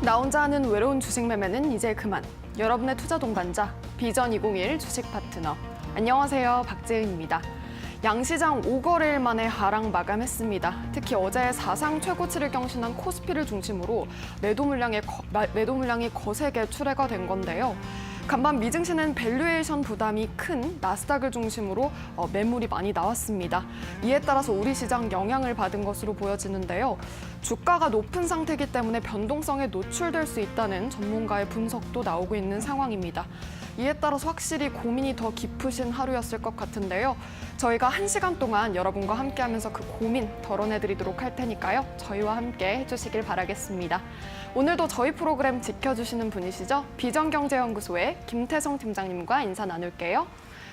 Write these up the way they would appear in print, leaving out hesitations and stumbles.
나 혼자 하는 외로운 주식 매매는 이제 그만. 여러분의 투자 동반자, 비전 2021 주식 파트너. 안녕하세요, 박재은입니다. 양시장 5거래일 만에 하락 마감했습니다. 특히 어제 사상 최고치를 경신한 코스피를 중심으로 매도 물량이 거세게 출회가 된 건데요. 간밤 미증시는 밸류에이션 부담이 큰 나스닥을 중심으로 매물이 많이 나왔습니다. 이에 따라서 우리 시장 영향을 받은 것으로 보여지는데요. 주가가 높은 상태이기 때문에 변동성에 노출될 수 있다는 전문가의 분석도 나오고 있는 상황입니다. 이에 따라서 확실히 고민이 더 깊으신 하루였을 것 같은데요. 저희가 1시간 동안 여러분과 함께하면서 그 고민 덜어내드리도록 할 테니까요. 저희와 함께 해주시길 바라겠습니다. 오늘도 저희 프로그램 지켜주시는 분이시죠. 비전경제연구소의 김태성 팀장님과 인사 나눌게요.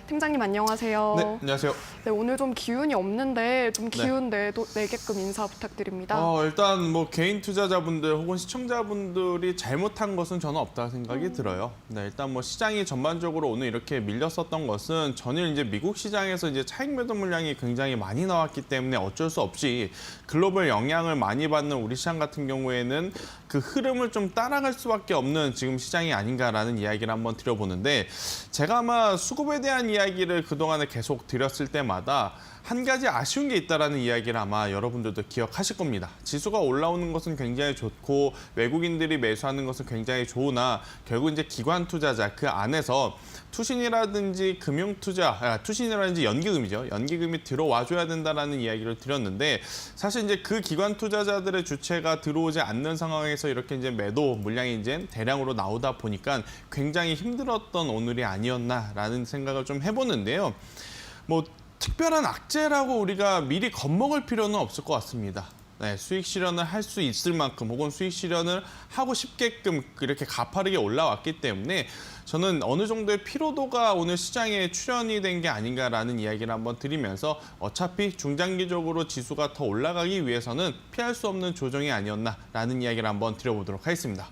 팀장님 안녕하세요. 네, 안녕하세요. 네, 오늘 좀 기운이 없는데 좀 기운내도 내게끔 인사 부탁드립니다. 일단 뭐 개인 투자자분들 혹은 시청자분들이 잘못한 것은 저는 없다고 생각이 들어요. 네, 일단 뭐 시장이 전반적으로 오늘 이렇게 밀렸었던 것은 전일 이제 미국 시장에서 이제 차익 매도 물량이 굉장히 많이 나왔기 때문에 어쩔 수 없이 글로벌 영향을 많이 받는 우리 시장 같은 경우에는 그 흐름을 좀 따라갈 수밖에 없는 지금 시장이 아닌가라는 이야기를 한번 드려보는데, 제가 아마 수급에 대한 이야기를 그동안에 계속 드렸을 때마다 한 가지 아쉬운 게 있다라는 이야기를 아마 여러분들도 기억하실 겁니다. 지수가 올라오는 것은 굉장히 좋고 외국인들이 매수하는 것은 굉장히 좋으나 결국 이제 기관 투자자 그 안에서 투신이라든지 금융투자, 투신이라든지 연기금이죠. 연기금이 들어와줘야 된다라는 이야기를 드렸는데, 사실 이제 그 기관 투자자들의 주체가 들어오지 않는 상황에서 이렇게 이제 매도 물량이 이제 대량으로 나오다 보니까 굉장히 힘들었던 오늘이 아니었나라는 생각을 좀 해보는데요. 뭐 특별한 악재라고 우리가 미리 겁먹을 필요는 없을 것 같습니다. 네, 수익 실현을 할 수 있을 만큼 혹은 수익 실현을 하고 싶게끔 이렇게 가파르게 올라왔기 때문에 저는 어느 정도의 피로도가 오늘 시장에 출현이 된 게 아닌가라는 이야기를 한번 드리면서 어차피 중장기적으로 지수가 더 올라가기 위해서는 피할 수 없는 조정이 아니었나라는 이야기를 한번 드려보도록 하겠습니다.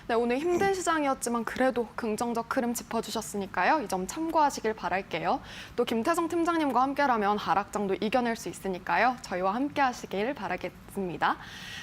네, 오늘 힘든 시장이었지만 그래도 긍정적 흐름 짚어주셨으니까요. 이 점 참고하시길 바랄게요. 또 김태성 팀장님과 함께라면 하락장도 이겨낼 수 있으니까요. 저희와 함께 하시길 바라겠습니다.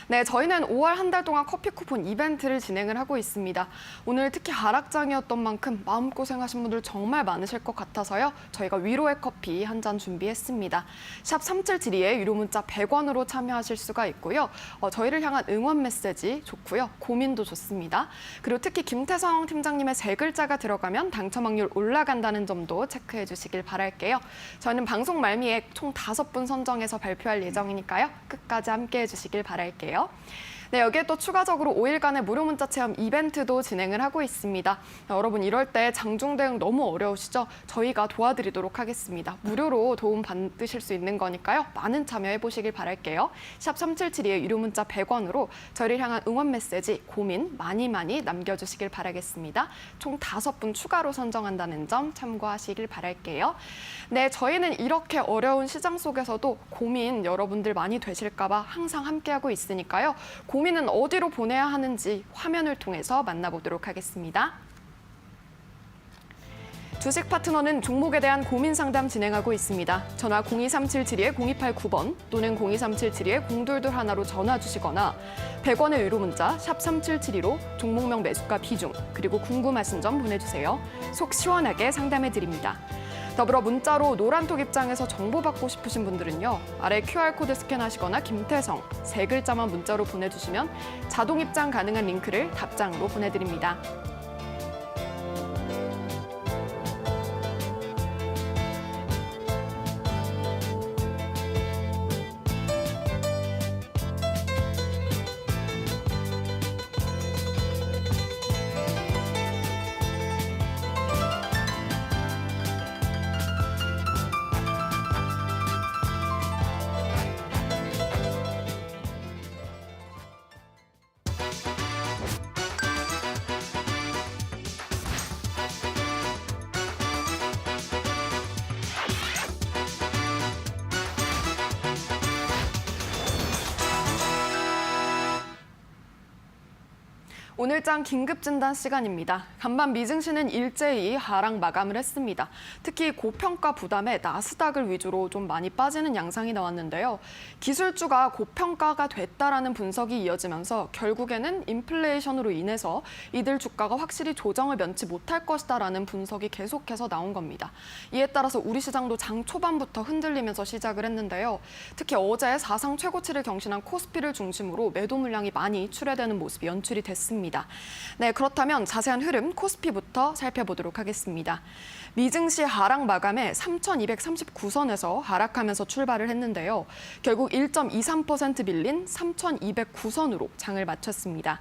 네, 저희는 5월 한 달 동안 커피 쿠폰 이벤트를 진행을 하고 있습니다. 오늘 특히 하락장이었던 만큼 마음고생하신 분들 정말 많으실 것 같아서요. 저희가 위로의 커피 한 잔 준비했습니다. 샵 3772에 유료 문자 100원으로 참여하실 수가 있고요. 저희를 향한 응원 메시지 좋고요. 고민도 좋습니다. 그리고 특히 김태성 팀장님의 3글자가 들어가면 당첨 확률 올라간다는 점도 체크해 주시길 바랄게요. 저희는 방송 말미에 총 5분 선정해서 발표할 예정이니까요. 끝까지 함께해 주시길 바랄게요. 네, 여기에 또 추가적으로 5일간의 무료 문자 체험 이벤트도 진행을 하고 있습니다. 여러분 이럴 때 장중 대응 너무 어려우시죠? 저희가 도와드리도록 하겠습니다. 무료로 도움 받으실 수 있는 거니까요. 많은 참여해 보시길 바랄게요. 샵 3772의 유료 문자 100원으로 저희를 향한 응원 메시지, 고민 많이 남겨주시길 바라겠습니다. 총 5분 추가로 선정한다는 점 참고하시길 바랄게요. 네, 저희는 이렇게 어려운 시장 속에서도 고민 여러분들 많이 되실까 봐 항상 함께하고 있으니까요. 고민은 어디로 보내야 하는지 화면을 통해서 만나보도록 하겠습니다. 주식 파트너는 종목에 대한 고민 상담 진행하고 있습니다. 전화 02377-0289번 또는 02377-0221로 전화 주시거나 100원의 유료 문자 샵 3772로 종목명 매수가 비중 그리고 궁금하신 점 보내주세요. 속 시원하게 상담해드립니다. 더불어 문자로 노란톡 입장에서 정보받고 싶으신 분들은요. 아래 QR코드 스캔하시거나 김태성 3글자만 문자로 보내주시면 자동 입장 가능한 링크를 답장으로 보내드립니다. 오늘장 긴급진단 시간입니다. 간밤 미증시는 일제히 하락 마감을 했습니다. 특히 고평가 부담에 나스닥을 위주로 좀 많이 빠지는 양상이 나왔는데요. 기술주가 고평가가 됐다라는 분석이 이어지면서 결국에는 인플레이션으로 인해서 이들 주가가 확실히 조정을 면치 못할 것이다라는 분석이 계속해서 나온 겁니다. 이에 따라서 우리 시장도 장 초반부터 흔들리면서 시작을 했는데요. 특히 어제 사상 최고치를 경신한 코스피를 중심으로 매도 물량이 많이 출회되는 모습이 연출이 됐습니다. 네, 그렇다면 자세한 흐름 코스피부터 살펴보도록 하겠습니다. 미증시 하락 마감에 3,239선에서 하락하면서 출발을 했는데요. 결국 1.23% 밀린 3,209선으로 장을 마쳤습니다.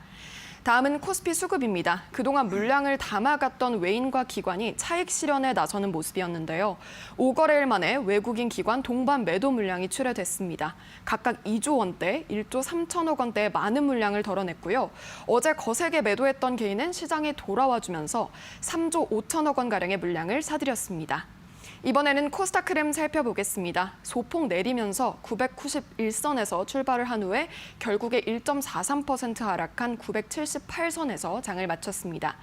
다음은 코스피 수급입니다. 그동안 물량을 담아갔던 외인과 기관이 차익 실현에 나서는 모습이었는데요. 5거래일 만에 외국인 기관 동반 매도 물량이 출회됐습니다. 각각 2조 원대, 1조 3천억 원대의 많은 물량을 덜어냈고요. 어제 거세게 매도했던 개인은 시장에 돌아와주면서 3조 5천억 원가량의 물량을 사들였습니다. 이번에는 코스닥 흐름 살펴보겠습니다. 소폭 내리면서 991선에서 출발을 한 후에 결국에 1.43% 하락한 978선에서 장을 마쳤습니다.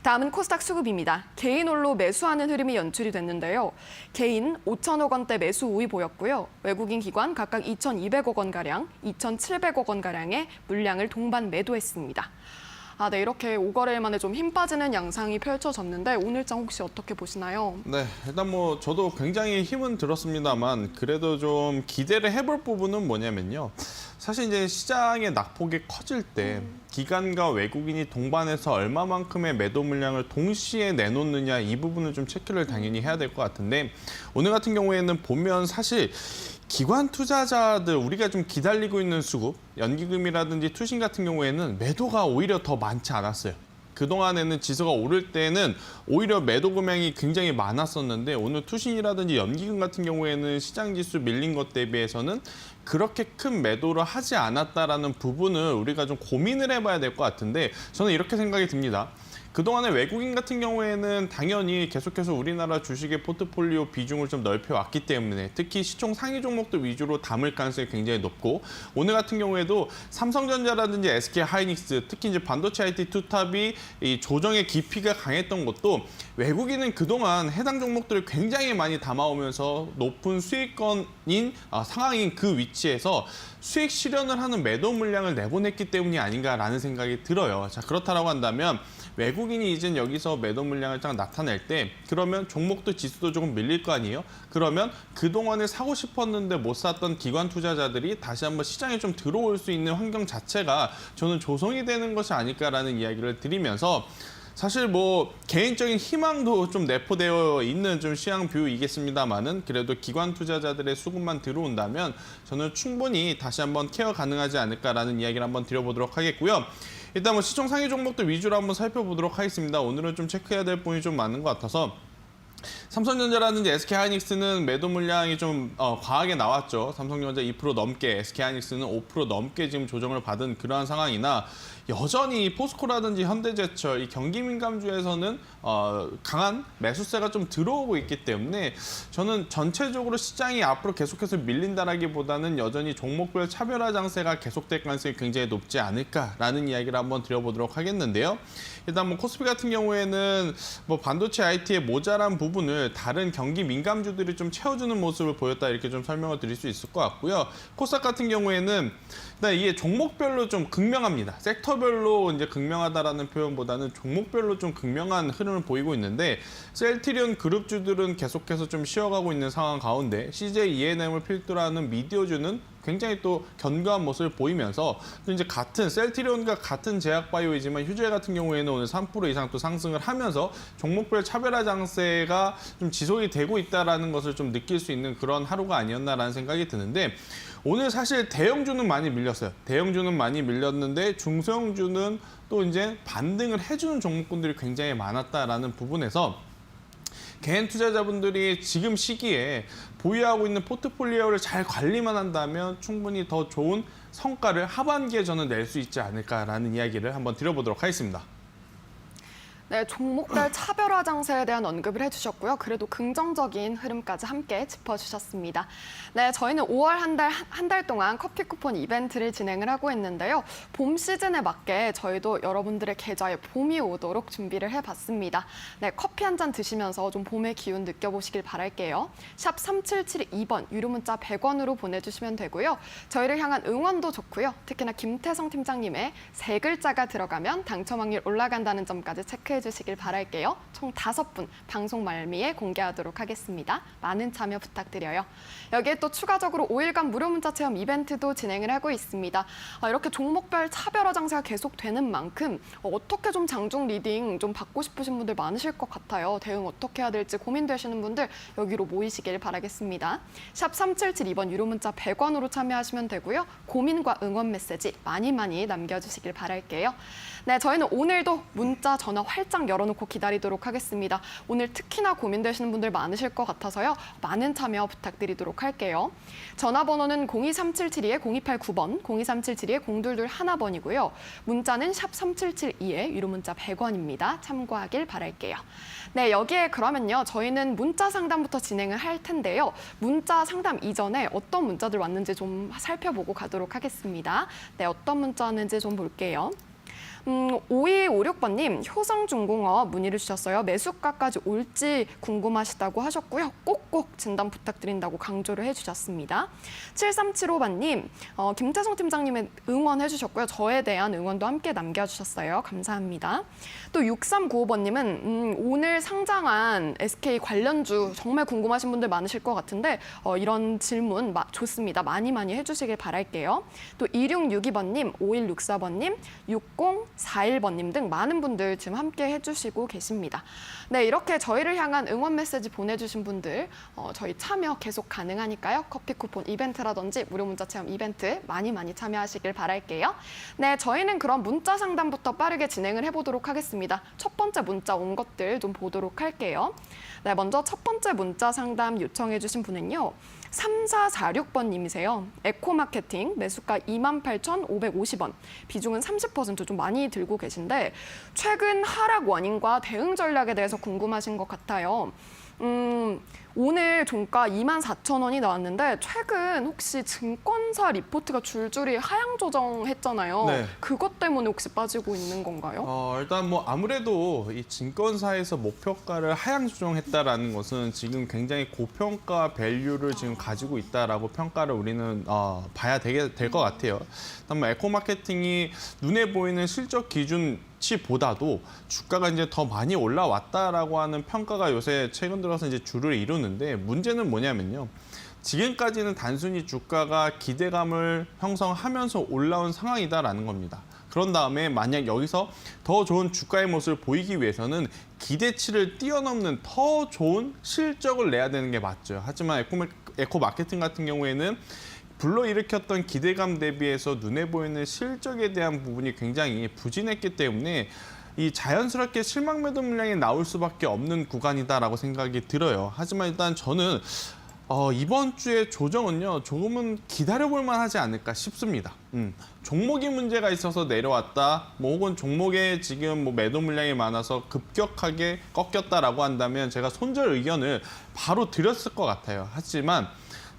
다음은 코스닥 수급입니다. 개인 홀로 매수하는 흐름이 연출이 됐는데요. 개인 5천억 원대 매수 우위 보였고요. 외국인 기관 각각 2,200억 원가량, 2,700억 원가량의 물량을 동반 매도했습니다. 네, 이렇게 5거래일 만에 좀 힘 빠지는 양상이 펼쳐졌는데 오늘장 혹시 어떻게 보시나요? 네, 일단 저도 굉장히 힘은 들었습니다만 그래도 좀 기대를 해볼 부분은 뭐냐면요. 사실 이제 시장의 낙폭이 커질 때 기관과 외국인이 동반해서 얼마만큼의 매도 물량을 동시에 내놓느냐 이 부분을 좀 체크를 당연히 해야 될 것 같은데 오늘 같은 경우에는 보면 사실 기관 투자자들 우리가 좀 기다리고 있는 수급, 연기금이라든지 투신 같은 경우에는 매도가 오히려 더 많지 않았어요. 그동안에는 지수가 오를 때는 오히려 매도 금액이 굉장히 많았었는데 오늘 투신이라든지 연기금 같은 경우에는 시장 지수 밀린 것 대비해서는 그렇게 큰 매도를 하지 않았다라는 부분을 우리가 좀 고민을 해봐야 될 것 같은데 저는 이렇게 생각이 듭니다. 그동안에 외국인 같은 경우에는 당연히 계속해서 우리나라 주식의 포트폴리오 비중을 좀 넓혀왔기 때문에 특히 시총 상위 종목들 위주로 담을 가능성이 굉장히 높고 오늘 같은 경우에도 삼성전자라든지 SK하이닉스 특히 이제 반도체 IT 투탑이 이 조정의 깊이가 강했던 것도 외국인은 그동안 해당 종목들을 굉장히 많이 담아오면서 높은 수익권인 상황인 그 위치에서 수익 실현을 하는 매도 물량을 내보냈기 때문이 아닌가라는 생각이 들어요. 자, 그렇다라고 한다면 외국인이 이제 여기서 매도 물량을 딱 나타낼 때 그러면 종목도 지수도 조금 밀릴 거 아니에요? 그러면 그동안에 사고 싶었는데 못 샀던 기관 투자자들이 다시 한번 시장에 좀 들어올 수 있는 환경 자체가 저는 조성이 되는 것이 아닐까라는 이야기를 드리면서 사실 개인적인 희망도 좀 내포되어 있는 좀 시장 뷰이겠습니다만은 그래도 기관 투자자들의 수급만 들어온다면 저는 충분히 다시 한번 케어 가능하지 않을까라는 이야기를 한번 드려보도록 하겠고요. 일단 시총 상위 종목들 위주로 한번 살펴보도록 하겠습니다. 오늘은 좀 체크해야 될 부분이 좀 많은 것 같아서 삼성전자라든지 SK하이닉스는 매도 물량이 좀 과하게 나왔죠. 삼성전자 2% 넘게, SK하이닉스는 5% 넘게 지금 조정을 받은 그러한 상황이나 여전히 포스코라든지 현대제철, 이 경기 민감주에서는 강한 매수세가 좀 들어오고 있기 때문에 저는 전체적으로 시장이 앞으로 계속해서 밀린다라기보다는 여전히 종목별 차별화 장세가 계속될 가능성이 굉장히 높지 않을까라는 이야기를 한번 드려보도록 하겠는데요. 일단 코스피 같은 경우에는 반도체 IT의 모자란 부분을 다른 경기 민감주들이 좀 채워주는 모습을 보였다 이렇게 좀 설명을 드릴 수 있을 것 같고요. 코스닥 같은 경우에는 일단 이게 종목별로 좀 극명합니다. 섹터별로 이제 극명하다라는 표현보다는 종목별로 좀 극명한 흐름을 보이고 있는데 셀트리온 그룹주들은 계속해서 좀 쉬어가고 있는 상황 가운데 CJ ENM을 필두로 하는 미디어주는 굉장히 또 견고한 모습을 보이면서 또 이제 같은 셀트리온과 같은 제약바이오이지만 휴재 같은 경우에는 오늘 3% 이상 또 상승을 하면서 종목별 차별화 장세가 좀 지속이 되고 있다라는 것을 좀 느낄 수 있는 그런 하루가 아니었나라는 생각이 드는데 오늘 사실 대형주는 많이 밀렸어요. 대형주는 많이 밀렸는데 중소형주는 또 이제 반등을 해주는 종목군들이 굉장히 많았다라는 부분에서 개인 투자자분들이 지금 시기에 보유하고 있는 포트폴리오를 잘 관리만 한다면 충분히 더 좋은 성과를 하반기에 저는 낼 수 있지 않을까라는 이야기를 한번 드려보도록 하겠습니다. 네, 종목별 차별화 장세에 대한 언급을 해주셨고요. 그래도 긍정적인 흐름까지 함께 짚어주셨습니다. 네, 저희는 5월 한 달 동안 커피 쿠폰 이벤트를 진행을 하고 있는데요. 봄 시즌에 맞게 저희도 여러분들의 계좌에 봄이 오도록 준비를 해봤습니다. 네, 커피 한 잔 드시면서 좀 봄의 기운 느껴보시길 바랄게요. 샵 3772번 유료 문자 100원으로 보내주시면 되고요. 저희를 향한 응원도 좋고요. 특히나 김태성 팀장님의 세 글자가 들어가면 당첨 확률 올라간다는 점까지 체크해 주시길 바랄게요. 총 5분 방송 말미에 공개하도록 하겠습니다. 많은 참여 부탁드려요. 여기에 또 추가적으로 5일간 무료 문자 체험 이벤트도 진행을 하고 있습니다. 이렇게 종목별 차별화 장세가 계속되는 만큼 어떻게 좀 장중 리딩 좀 받고 싶으신 분들 많으실 것 같아요. 대응 어떻게 해야 될지 고민되시는 분들 여기로 모이시길 바라겠습니다. 샵 3772번 유료 문자 100원으로 참여하시면 되고요. 고민과 응원 메시지 많이 남겨주시길 바랄게요. 네, 저희는 오늘도 문자, 전화 활짝 열어놓고 기다리도록 하겠습니다. 오늘 특히나 고민되시는 분들 많으실 것 같아서요. 많은 참여 부탁드리도록 할게요. 전화번호는 023772-0289번, 023772-0221번이고요. 문자는 샵 3772에 유료 문자 100원입니다. 참고하길 바랄게요. 네, 여기에 그러면요. 저희는 문자 상담부터 진행을 할 텐데요. 문자 상담 이전에 어떤 문자들 왔는지 좀 살펴보고 가도록 하겠습니다. 네, 어떤 문자 왔는지 좀 볼게요. 5256번님, 효성중공업 문의를 주셨어요. 매수가까지 올지 궁금하시다고 하셨고요. 꼭꼭 진단 부탁드린다고 강조를 해주셨습니다. 7375번님, 김태성 팀장님의 응원해 주셨고요. 저에 대한 응원도 함께 남겨주셨어요. 감사합니다. 또 6395번님은 오늘 상장한 SK 관련주 정말 궁금하신 분들 많으실 것 같은데 이런 질문 좋습니다. 많이 해주시길 바랄게요. 또 2662번님, 5164번님, 6041번님 등 많은 분들 지금 함께 해주시고 계십니다. 네, 이렇게 저희를 향한 응원 메시지 보내주신 분들 저희 참여 계속 가능하니까요. 커피 쿠폰 이벤트라든지 무료 문자 체험 이벤트 많이 참여하시길 바랄게요. 네, 저희는 그럼 문자 상담부터 빠르게 진행을 해보도록 하겠습니다. 첫 번째 문자 온 것들 좀 보도록 할게요. 네, 먼저 첫 번째 문자 상담 요청해 주신 분은요. 3446번님이세요. 에코마케팅 매수가 28,550원, 비중은 30%좀 많이 들고 계신데 최근 하락 원인과 대응 전략에 대해서 궁금하신 것 같아요. 오늘 종가 24,000원이 나왔는데 최근 혹시 증권사 리포트가 줄줄이 하향 조정했잖아요. 네. 그것 때문에 혹시 빠지고 있는 건가요? 일단 뭐 아무래도 이 증권사에서 목표가를 하향 조정했다라는 것은 지금 굉장히 고평가 밸류를 지금 가지고 있다라고 평가를 우리는 봐야 될 것 같아요. 일단 뭐 에코마케팅이 눈에 보이는 실적 기준치보다도 주가가 이제 더 많이 올라왔다라고 하는 평가가 요새 최근 들어서 이제 주를 이루는데 문제는 뭐냐면요. 지금까지는 단순히 주가가 기대감을 형성하면서 올라온 상황이다라는 겁니다. 그런 다음에 만약 여기서 더 좋은 주가의 모습을 보이기 위해서는 기대치를 뛰어넘는 더 좋은 실적을 내야 되는 게 맞죠. 하지만 에코마케팅 같은 경우에는 불러일으켰던 기대감 대비해서 눈에 보이는 실적에 대한 부분이 굉장히 부진했기 때문에 이 자연스럽게 실망 매도 물량이 나올 수밖에 없는 구간이다라고 생각이 들어요. 하지만 일단 저는 이번 주의 조정은요 조금은 기다려볼 만하지 않을까 싶습니다. 종목이 문제가 있어서 내려왔다, 뭐 혹은 종목에 지금 뭐 매도 물량이 많아서 급격하게 꺾였다라고 한다면 제가 손절 의견을 바로 드렸을 것 같아요. 하지만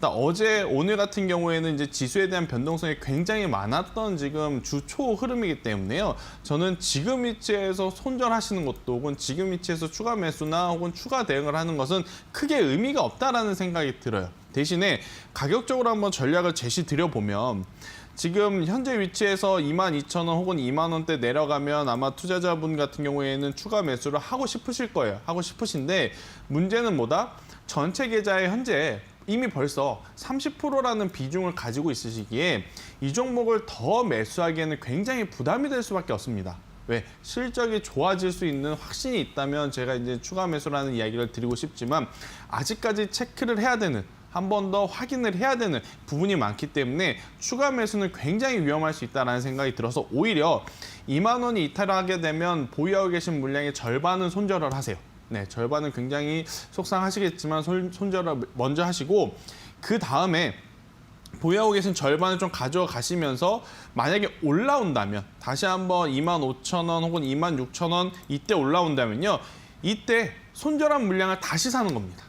어제 오늘 같은 경우에는 이제 지수에 대한 변동성이 굉장히 많았던 지금 주 초 흐름이기 때문에요. 저는 지금 위치에서 손절하시는 것도 혹은 지금 위치에서 추가 매수나 혹은 추가 대응을 하는 것은 크게 의미가 없다라는 생각이 들어요. 대신에 가격적으로 한번 전략을 제시드려 보면 지금 현재 위치에서 22,000원 혹은 2만 원대 내려가면 아마 투자자분 같은 경우에는 추가 매수를 하고 싶으실 거예요. 하고 싶으신데 문제는 뭐다? 전체 계좌에 현재 이미 벌써 30%라는 비중을 가지고 있으시기에 이 종목을 더 매수하기에는 굉장히 부담이 될 수밖에 없습니다. 왜? 실적이 좋아질 수 있는 확신이 있다면 제가 이제 추가 매수라는 이야기를 드리고 싶지만 아직까지 체크를 해야 되는, 한 번 더 확인을 해야 되는 부분이 많기 때문에 추가 매수는 굉장히 위험할 수 있다는 생각이 들어서 오히려 2만 원이 이탈하게 되면 보유하고 계신 물량의 절반은 손절을 하세요. 네, 절반은 굉장히 속상하시겠지만 손절을 먼저 하시고 그 다음에 보유하고 계신 절반을 좀 가져가시면서 만약에 올라온다면 다시 한번 25,000원 혹은 26,000원 이때 올라온다면요. 이때 손절한 물량을 다시 사는 겁니다.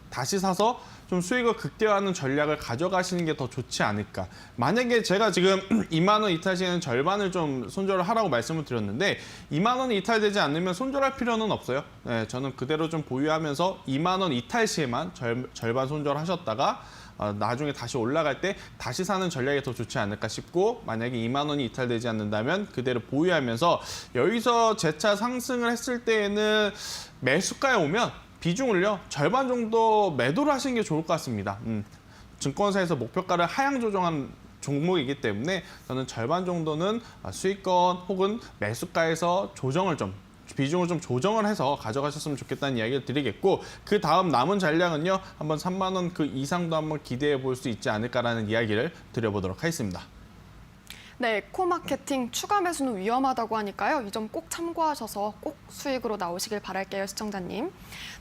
다시 사서 좀 수익을 극대화하는 전략을 가져가시는 게 더 좋지 않을까. 만약에 제가 지금 2만 원 이탈 시에는 절반을 좀 손절을 하라고 말씀을 드렸는데 2만 원이 이탈되지 않으면 손절할 필요는 없어요. 네, 저는 그대로 좀 보유하면서 2만 원 이탈 시에만 절반 손절하셨다가 나중에 다시 올라갈 때 다시 사는 전략이 더 좋지 않을까 싶고, 만약에 2만 원이 이탈되지 않는다면 그대로 보유하면서 여기서 재차 상승을 했을 때에는 매수가에 오면 비중을요 절반 정도 매도를 하시는 게 좋을 것 같습니다. 증권사에서 목표가를 하향 조정한 종목이기 때문에 저는 절반 정도는 수익권 혹은 매수가에서 비중을 좀 조정을 해서 가져가셨으면 좋겠다는 이야기를 드리겠고, 그 다음 남은 전략은요 한번 3만 원 그 이상도 한번 기대해 볼 수 있지 않을까라는 이야기를 드려보도록 하겠습니다. 네, 에코마케팅 추가 매수는 위험하다고 하니까요. 이 점 꼭 참고하셔서 꼭 수익으로 나오시길 바랄게요, 시청자님.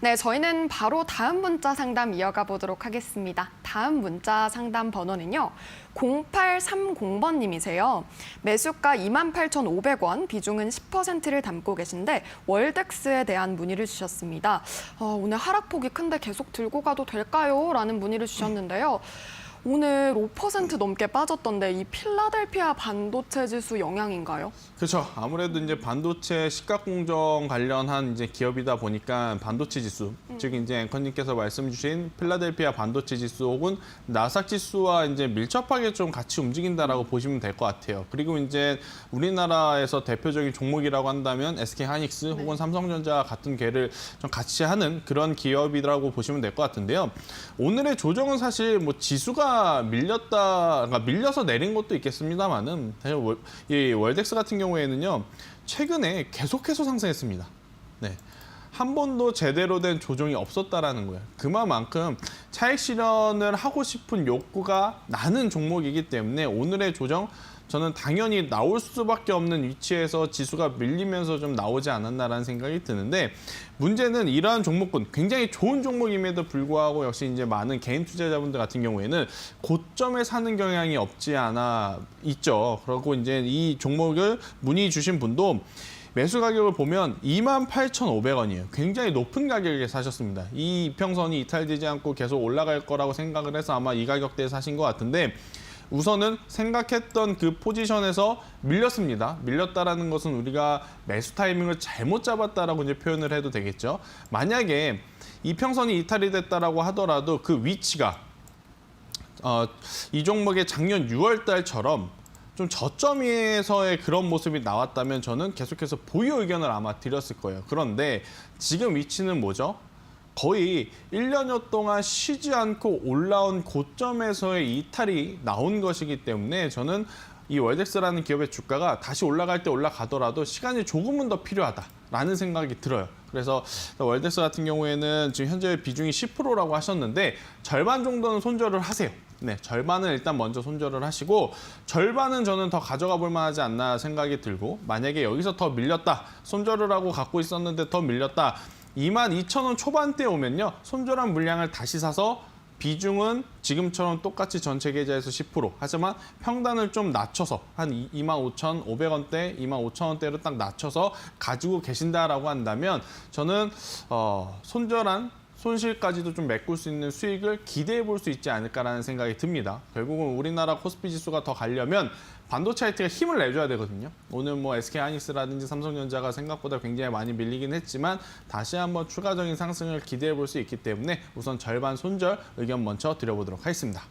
네, 저희는 바로 다음 문자 상담 이어가 보도록 하겠습니다. 다음 문자 상담 번호는요. 0830번님이세요. 매수가 28,500원, 비중은 10%를 담고 계신데 월덱스에 대한 문의를 주셨습니다. 오늘 하락폭이 큰데 계속 들고 가도 될까요? 라는 문의를 주셨는데요. 오늘 5% 넘게 빠졌던데 이 필라델피아 반도체 지수 영향인가요? 그렇죠. 아무래도 이제 반도체 시가 공정 관련한 이제 기업이다 보니까 반도체 지수, 즉 이제 앵커님께서 말씀 주신 필라델피아 반도체 지수 혹은 나스닥 지수와 이제 밀접하게 좀 같이 움직인다라고 보시면 될 것 같아요. 그리고 이제 우리나라에서 대표적인 종목이라고 한다면 SK 하이닉스 혹은 삼성전자 같은 궤를 좀 같이 하는 그런 기업이라고 보시면 될 것 같은데요. 오늘의 조정은 사실 뭐 지수가 그러니까 밀려서 내린 것도 있겠습니다만은 사실 이 월덱스 같은 경우에는요 최근에 계속해서 상승했습니다. 네. 한 번도 제대로 된 조정이 없었다라는 거예요. 그만큼 차익 실현을 하고 싶은 욕구가 나는 종목이기 때문에 오늘의 조정 저는 당연히 나올 수밖에 없는 위치에서 지수가 밀리면서 좀 나오지 않았나라는 생각이 드는데, 문제는 이러한 종목군 굉장히 좋은 종목임에도 불구하고 역시 이제 많은 개인 투자자분들 같은 경우에는 고점에 사는 경향이 없지 않아 있죠. 그리고 이제 이 종목을 문의 주신 분도 매수 가격을 보면 28,500원이에요. 굉장히 높은 가격에 사셨습니다. 이 이평선이 이탈되지 않고 계속 올라갈 거라고 생각을 해서 아마 이 가격대에 사신 것 같은데, 우선은 생각했던 그 포지션에서 밀렸습니다. 밀렸다라는 것은 우리가 매수 타이밍을 잘못 잡았다라고 이제 표현을 해도 되겠죠. 만약에 이평선이 이탈이 됐다라고 하더라도 그 위치가 이 종목의 작년 6월 달처럼 좀 저점에서의 그런 모습이 나왔다면 저는 계속해서 보유 의견을 아마 드렸을 거예요. 그런데 지금 위치는 뭐죠? 거의 1년여 동안 쉬지 않고 올라온 고점에서의 이탈이 나온 것이기 때문에 저는 이 월덱스라는 기업의 주가가 다시 올라갈 때 올라가더라도 시간이 조금은 더 필요하다라는 생각이 들어요. 그래서 월덱스 같은 경우에는 지금 현재 비중이 10%라고 하셨는데 절반 정도는 손절을 하세요. 네, 절반은 일단 먼저 손절을 하시고 절반은 저는 더 가져가 볼 만하지 않나 생각이 들고, 만약에 여기서 더 밀렸다, 손절을 하고 갖고 있었는데 더 밀렸다, 22,000원 초반대 오면요 손절한 물량을 다시 사서 비중은 지금처럼 똑같이 전체 계좌에서 10%, 하지만 평단을 좀 낮춰서 한 25,500원대, 25,000원대로 딱 낮춰서 가지고 계신다라고 한다면 저는 손절한 손실까지도 좀 메꿀 수 있는 수익을 기대해 볼 수 있지 않을까라는 생각이 듭니다. 결국은 우리나라 코스피 지수가 더 가려면 반도체 IT가 힘을 내줘야 되거든요. 오늘 뭐 SK 하이닉스라든지 삼성전자가 생각보다 굉장히 많이 밀리긴 했지만 다시 한번 추가적인 상승을 기대해 볼 수 있기 때문에 우선 절반 손절 의견 먼저 드려보도록 하겠습니다.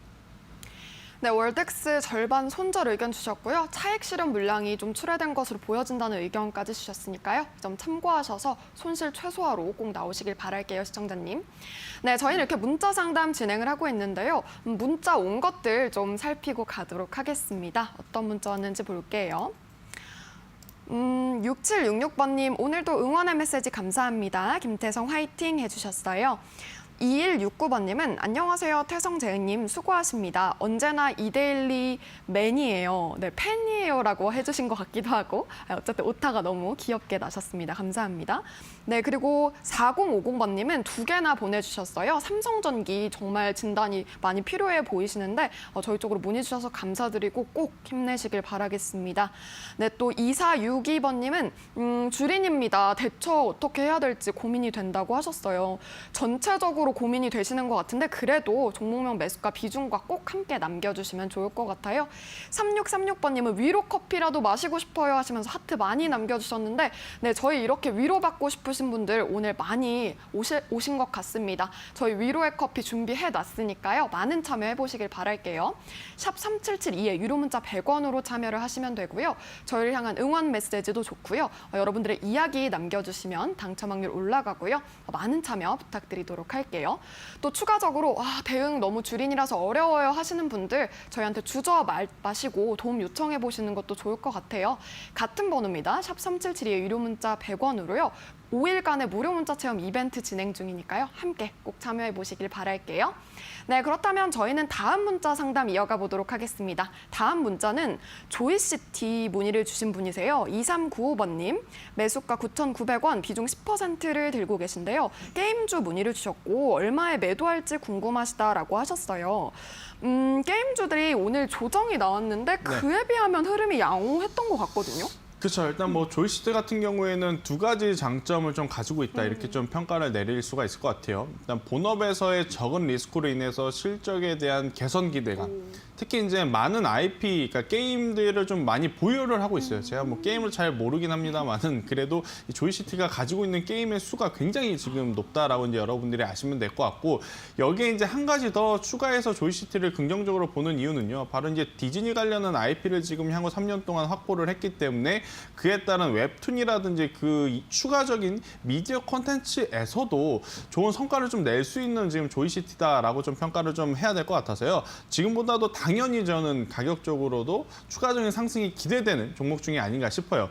네, 월덱스 절반 손절 의견 주셨고요. 차익 실현 물량이 좀 출회된 것으로 보여진다는 의견까지 주셨으니까요. 이 점 참고하셔서 손실 최소화로 꼭 나오시길 바랄게요, 시청자님. 네, 저희는 이렇게 문자 상담 진행을 하고 있는데요. 문자 온 것들 좀 살피고 가도록 하겠습니다. 어떤 문자 왔는지 볼게요. 6766번님, 오늘도 응원의 메시지 감사합니다. 김태성 화이팅 해주셨어요. 2169번님은 안녕하세요. 태성재은님 수고하십니다. 언제나 이데일리 맨이에요. 네, 팬이에요라고 해주신 것 같기도 하고 어쨌든 오타가 너무 귀엽게 나셨습니다. 감사합니다. 네, 그리고 4050번님은 2개나 보내주셨어요. 삼성전기 정말 진단이 많이 필요해 보이시는데 저희 쪽으로 문의 주셔서 감사드리고 꼭 힘내시길 바라겠습니다. 네, 또 2462번님은 주린입니다. 대처 어떻게 해야 될지 고민이 된다고 하셨어요. 전체적으로 고민이 되시는 것 같은데 그래도 종목명 매수가 비중과 꼭 함께 남겨주시면 좋을 것 같아요. 3636번님은 위로 커피라도 마시고 싶어요 하시면서 하트 많이 남겨주셨는데 네, 저희 이렇게 위로받고 싶으신 분들 오늘 많이 오신 것 같습니다. 저희 위로의 커피 준비해놨으니까요. 많은 참여해보시길 바랄게요. 샵 3772에 유료 문자 100원으로 참여를 하시면 되고요. 저희를 향한 응원 메시지도 좋고요. 여러분들의 이야기 남겨주시면 당첨 확률 올라가고요. 많은 참여 부탁드리도록 할게요. 또 추가적으로 대응 너무 주린이라서 어려워요 하시는 분들 저희한테 주저 마시고 도움 요청해 보시는 것도 좋을 것 같아요. 같은 번호입니다. 샵 3772에 유료 문자 100원으로요. 5일간의 무료 문자 체험 이벤트 진행 중이니까요. 함께 꼭 참여해 보시길 바랄게요. 네, 그렇다면 저희는 다음 문자 상담 이어가 보도록 하겠습니다. 다음 문자는 조이시티 문의를 주신 분이세요. 2395번님, 매수가 9,900원, 비중 10%를 들고 계신데요. 게임주 문의를 주셨고 얼마에 매도할지 궁금하시다라고 하셨어요. 게임주들이 오늘 조정이 나왔는데 그에 비하면 흐름이 양호했던 것 같거든요. 그렇죠. 일단 뭐 조이시트 같은 경우에는 2가지 장점을 좀 가지고 있다 이렇게 좀 평가를 내릴 수가 있을 것 같아요. 일단 본업에서의 적은 리스크로 인해서 실적에 대한 개선 기대감. 특히 이제 많은 IP, 그러니까 게임들을 좀 많이 보유를 하고 있어요. 제가 뭐 게임을 잘 모르긴 합니다만은 그래도 이 조이시티가 가지고 있는 게임의 수가 굉장히 지금 높다라고 이제 여러분들이 아시면 될 것 같고 여기에 이제 한 가지 더 추가해서 조이시티를 긍정적으로 보는 이유는요. 바로 이제 디즈니 관련한 IP를 지금 향후 3년 동안 확보를 했기 때문에 그에 따른 웹툰이라든지 그 추가적인 미디어 콘텐츠에서도 좋은 성과를 좀 낼 수 있는 지금 조이시티다라고 좀 평가를 좀 해야 될 것 같아서요. 지금보다도 당연히 저는 가격적으로도 추가적인 상승이 기대되는 종목 중에 아닌가 싶어요.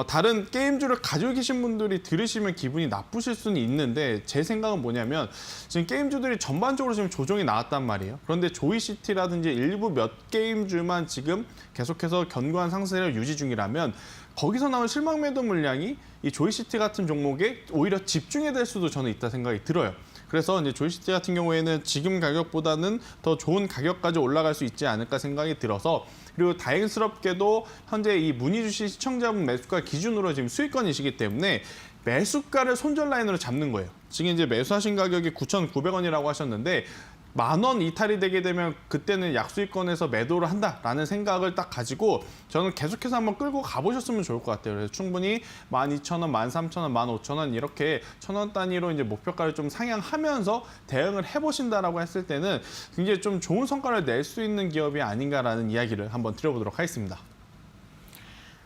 다른 게임주를 가지고 계신 분들이 들으시면 기분이 나쁘실 수는 있는데 제 생각은 뭐냐면 지금 게임주들이 전반적으로 지금 조정이 나왔단 말이에요. 그런데 조이시티라든지 일부 몇 게임주만 지금 계속해서 견고한 상승을 유지 중이라면 거기서 나온 실망 매도 물량이 이 조이시티 같은 종목에 오히려 집중이 될 수도 저는 있다 생각이 들어요. 그래서 이제 조이시티 같은 경우에는 지금 가격보다는 더 좋은 가격까지 올라갈 수 있지 않을까 생각이 들어서 그리고 다행스럽게도 현재 이 문의 주신 시청자분 매수가 기준으로 지금 수익권이시기 때문에 매수가를 손절 라인으로 잡는 거예요. 지금 이제 매수하신 가격이 9,900원이라고 하셨는데 10,000원 이탈이 되게 되면 그때는 약수익권에서 매도를 한다라는 생각을 딱 가지고 저는 계속해서 한번 끌고 가보셨으면 좋을 것 같아요. 그래서 충분히 12,000원, 13,000원, 15,000원 이렇게 1,000원 단위로 이제 목표가를 좀 상향하면서 대응을 해보신다라고 했을 때는 굉장히 좀 좋은 성과를 낼 수 있는 기업이 아닌가라는 이야기를 한번 드려보도록 하겠습니다.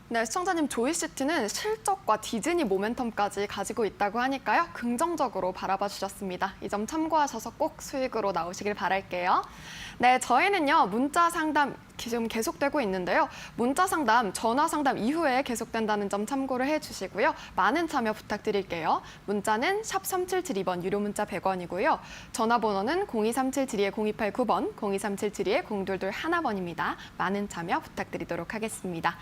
네, 시청자님 조이시티는 실적과 디즈니 모멘텀까지 가지고 있다고 하니까요. 긍정적으로 바라봐 주셨습니다. 이 점 참고하셔서 꼭 수익으로 나오시길 바랄게요. 네, 저희는요. 문자 상담 지금 계속되고 있는데요. 문자 상담, 전화 상담 이후에 계속된다는 점 참고를 해주시고요. 많은 참여 부탁드릴게요. 문자는 샵 3772번 유료 문자 100원이고요. 전화번호는 02377-0289번, 02377-0221번입니다. 많은 참여 부탁드리도록 하겠습니다.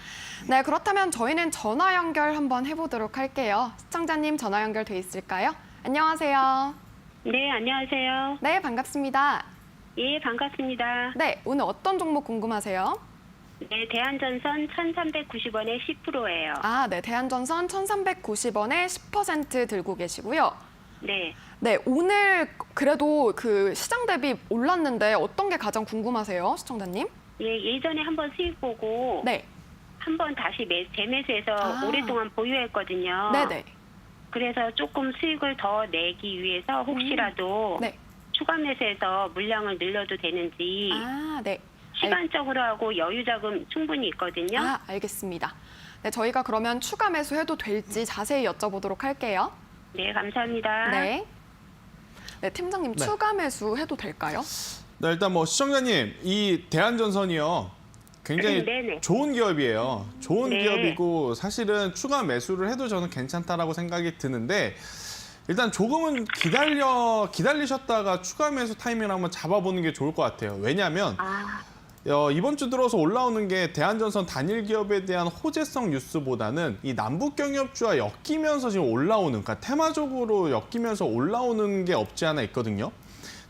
네, 그렇다면 저희는 전화 연결 한번 해보도록 할게요. 시청자님 전화 연결돼 있을까요? 안녕하세요. 네, 안녕하세요. 네, 반갑습니다. 예, 반갑습니다. 네, 오늘 어떤 종목 궁금하세요? 네, 대한전선 1,390원에 10%예요. 아, 네, 대한전선 1,390원에 10% 들고 계시고요. 네. 네, 오늘 그래도 그 시장 대비 올랐는데 어떤 게 가장 궁금하세요, 시청자님? 예, 예전에 한번 수익 보고 네. 한번 다시 재매수해서 오랫동안 보유했거든요. 네네. 그래서 조금 수익을 더 내기 위해서 혹시라도 네. 추가 매수해서 물량을 늘려도 되는지 아, 네. 시간적으로 하고 여유 자금 충분히 있거든요. 아, 알겠습니다. 네, 저희가 그러면 추가 매수해도 될지 자세히 여쭤보도록 할게요. 네, 감사합니다. 네. 네, 팀장님 네. 추가 매수해도 될까요? 네, 일단 뭐 시청자님 이 대한전선이요. 굉장히 네네. 좋은 기업이에요. 좋은 네. 기업이고 사실은 추가 매수를 해도 저는 괜찮다라고 생각이 드는데 일단 조금은 기다리셨다가 추가 매수 타이밍을 한번 잡아보는 게 좋을 것 같아요. 왜냐하면 이번 주 들어서 올라오는 게 대한전선 단일 기업에 대한 호재성 뉴스보다는 이 남북 경협주와 엮이면서 지금 올라오는, 그러니까 테마적으로 엮이면서 올라오는 게 없지 않아 있거든요.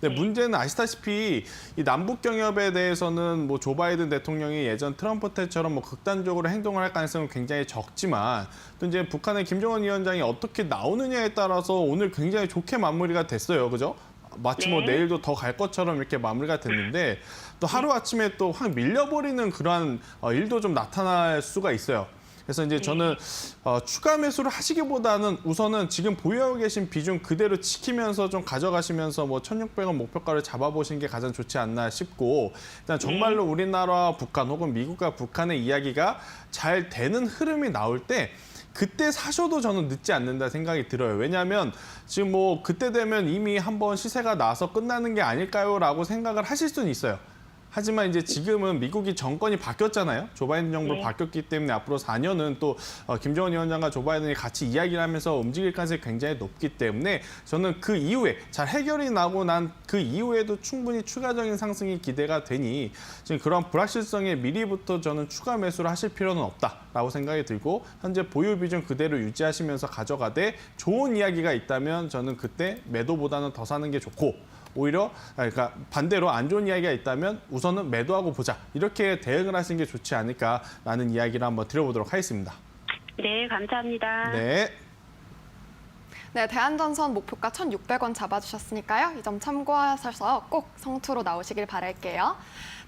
근데 문제는 아시다시피 이 남북 경협에 대해서는 뭐 조 바이든 대통령이 예전 트럼프 때처럼 뭐 극단적으로 행동을 할 가능성은 굉장히 적지만 또 이제 북한의 김정은 위원장이 어떻게 나오느냐에 따라서 오늘 굉장히 좋게 마무리가 됐어요. 그죠? 마치 뭐 네. 내일도 더 갈 것처럼 이렇게 마무리가 됐는데 또 하루아침에 또 확 밀려버리는 그러한 일도 좀 나타날 수가 있어요. 그래서 이제 저는 추가 매수를 하시기보다는 우선은 지금 보유하고 계신 비중 그대로 지키면서 좀 가져가시면서 뭐 1,600원 목표가를 잡아보시는 게 가장 좋지 않나 싶고, 일단 정말로 우리나라와 북한 혹은 미국과 북한의 이야기가 잘 되는 흐름이 나올 때 그때 사셔도 저는 늦지 않는다 생각이 들어요. 왜냐하면 지금 뭐 그때 되면 이미 한번 시세가 나서 끝나는 게 아닐까요라고 생각을 하실 수는 있어요. 하지만 이제 지금은 미국이 정권이 바뀌었잖아요. 조 바이든 정부 바뀌었기 때문에 앞으로 4년은 또 김정은 위원장과 조 바이든이 같이 이야기를 하면서 움직일 가능성이 굉장히 높기 때문에 저는 그 이후에 잘 해결이 나고 난 그 이후에도 충분히 추가적인 상승이 기대가 되니 지금 그런 불확실성에 미리부터 저는 추가 매수를 하실 필요는 없다라고 생각이 들고, 현재 보유 비중 그대로 유지하시면서 가져가되 좋은 이야기가 있다면 저는 그때 매도보다는 더 사는 게 좋고, 오히려 그러니까 반대로 안 좋은 이야기가 있다면 우선은 매도하고 보자, 이렇게 대응을 하시는 게 좋지 않을까라는 이야기를 한번 드려보도록 하겠습니다. 네, 감사합니다. 네. 네, 대한전선 목표가 1,600원 잡아주셨으니까요. 이 점 참고하셔서 꼭 성투로 나오시길 바랄게요.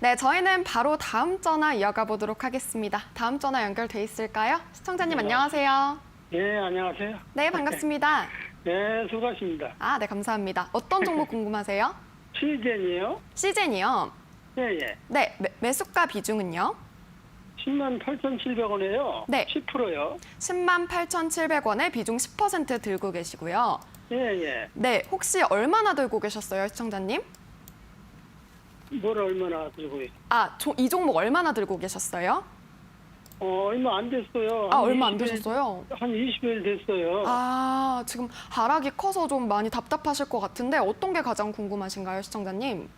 네, 저희는 바로 다음 전화 이어가 보도록 하겠습니다. 다음 전화 연결돼 있을까요? 시청자님 안녕하세요. 네, 안녕하세요. 네, 반갑습니다. 네, 수고하십니다. 아, 네, 감사합니다. 어떤 종목 궁금하세요? 시젠이요? 시젠이요. 예, 예. 네, 매수가 비중은요? 108,700원이에요. 네. 10%요. 108,700원에 비중 10% 들고 계시고요. 예, 예. 네, 혹시 얼마나 들고 계셨어요, 시청자님? 뭘 얼마나 들고 있어요? 아, 이 종목 얼마나 들고 계셨어요? 얼마 안 됐어요. 아, 한 얼마 안 20일 되셨어요? 한 20일 됐어요. 아, 지금 하락이 커서 좀 많이 답답하실 것 같은데 어떤 게 가장 궁금하신가요, 시청자님?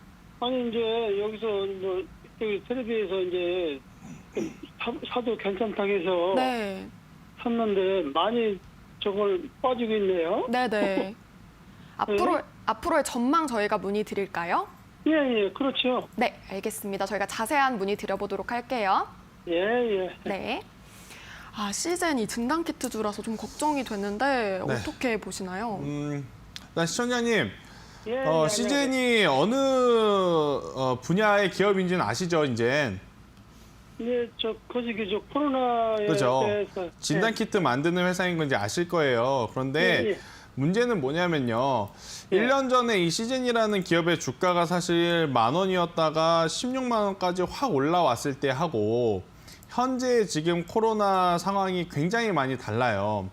아니, 이제 여기서 뭐 여기 텔레비에서 이제 사도 괜찮다고 해서 네, 샀는데 많이 저걸 빠지고 있네요. 네네. 앞으로의 전망 저희가 문의 드릴까요? 예, 예, 그렇죠. 네, 알겠습니다. 저희가 자세한 문의 드려보도록 할게요. 예, 예. 네. 아, 시젠이 진단키트주라서 좀 걱정이 되는데 네. 어떻게 보시나요? 일단 시청자님, 예, 예, 시젠이 어느 분야의 기업인지는 아시죠, 이제? 예, 저 코로나에 그죠. 대해서 진단 키트 만드는 회사인 건지 아실 거예요. 그런데 예, 예. 문제는 뭐냐면요. 예. 1년 전에 이 시즌이라는 기업의 주가가 사실 10,000원이었다가 16만 원까지 확 올라왔을 때 하고 현재 지금 코로나 상황이 굉장히 많이 달라요.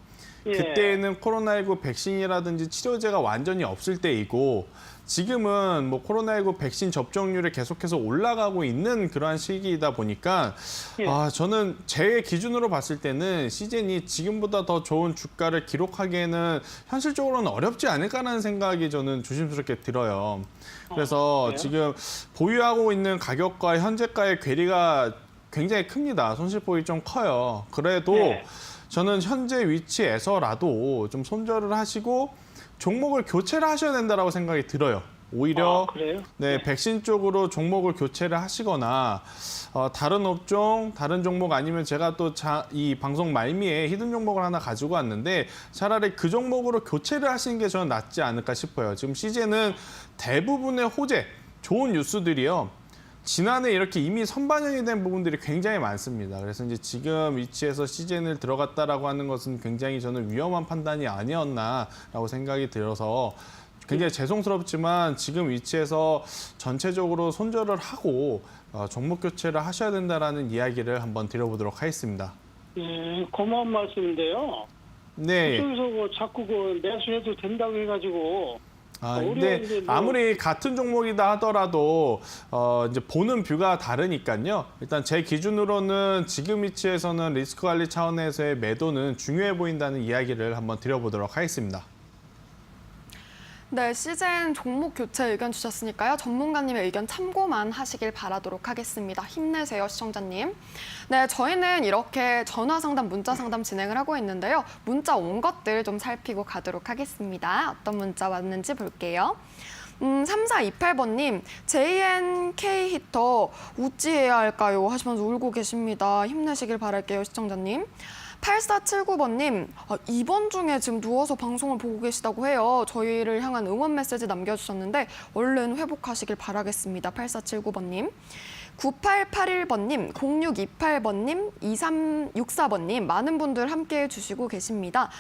예. 그때는 코로나19 백신이라든지 치료제가 완전히 없을 때이고 지금은 뭐 코로나19 백신 접종률이 계속해서 올라가고 있는 그러한 시기이다 보니까 예. 저는 제 기준으로 봤을 때는 시젠이 지금보다 더 좋은 주가를 기록하기에는 현실적으로는 어렵지 않을까라는 생각이 저는 조심스럽게 들어요. 그래서 그래요? 지금 보유하고 있는 가격과 현재가의 괴리가 굉장히 큽니다. 손실폭이 좀 커요. 그래도 네. 저는 현재 위치에서라도 좀 손절을 하시고 종목을 교체를 하셔야 된다고 생각이 들어요. 오히려 그래요? 네, 백신 쪽으로 종목을 교체를 하시거나 다른 업종, 다른 종목 아니면 제가 또 이 방송 말미에 히든 종목을 하나 가지고 왔는데 차라리 그 종목으로 교체를 하시는 게 저는 낫지 않을까 싶어요. 지금 시즌은 대부분의 호재, 좋은 뉴스들이요. 지난해 이렇게 이미 선반영이 된 부분들이 굉장히 많습니다. 그래서 이제 지금 위치에서 시즌을 들어갔다라고 하는 것은 굉장히 저는 위험한 판단이 아니었나라고 생각이 들어서 굉장히 죄송스럽지만 지금 위치에서 전체적으로 손절을 하고 종목 교체를 하셔야 된다라는 이야기를 한번 드려보도록 하겠습니다. 고마운 말씀인데요. 네. 그쪽에서 자꾸 매수해도 된다고 해가지고 근데 우리가 이제 뭐- 아무리 같은 종목이다 하더라도 이제 보는 뷰가 다르니까요. 일단 제 기준으로는 지금 위치에서는 리스크 관리 차원에서의 매도는 중요해 보인다는 이야기를 한번 드려보도록 하겠습니다. 네, 시즌 종목 교체 의견 주셨으니까요. 전문가님의 의견 참고만 하시길 바라도록 하겠습니다. 힘내세요, 시청자님. 네, 저희는 이렇게 전화 상담, 문자 상담 진행을 하고 있는데요. 문자 온 것들 좀 살피고 가도록 하겠습니다. 어떤 문자 왔는지 볼게요. 3428번님, JNK 히터 우찌해야 할까요? 하시면서 울고 계십니다. 힘내시길 바랄게요, 시청자님. 8479번님, 입원 중에 지금 누워서 방송을 보고 계시다고 해요. 저희를 향한 응원 메시지 남겨주셨는데 얼른 회복하시길 바라겠습니다. 8479번님. 9881번님, 0628번님, 2364번님 많은 분들 함께해 주시고 계십니다.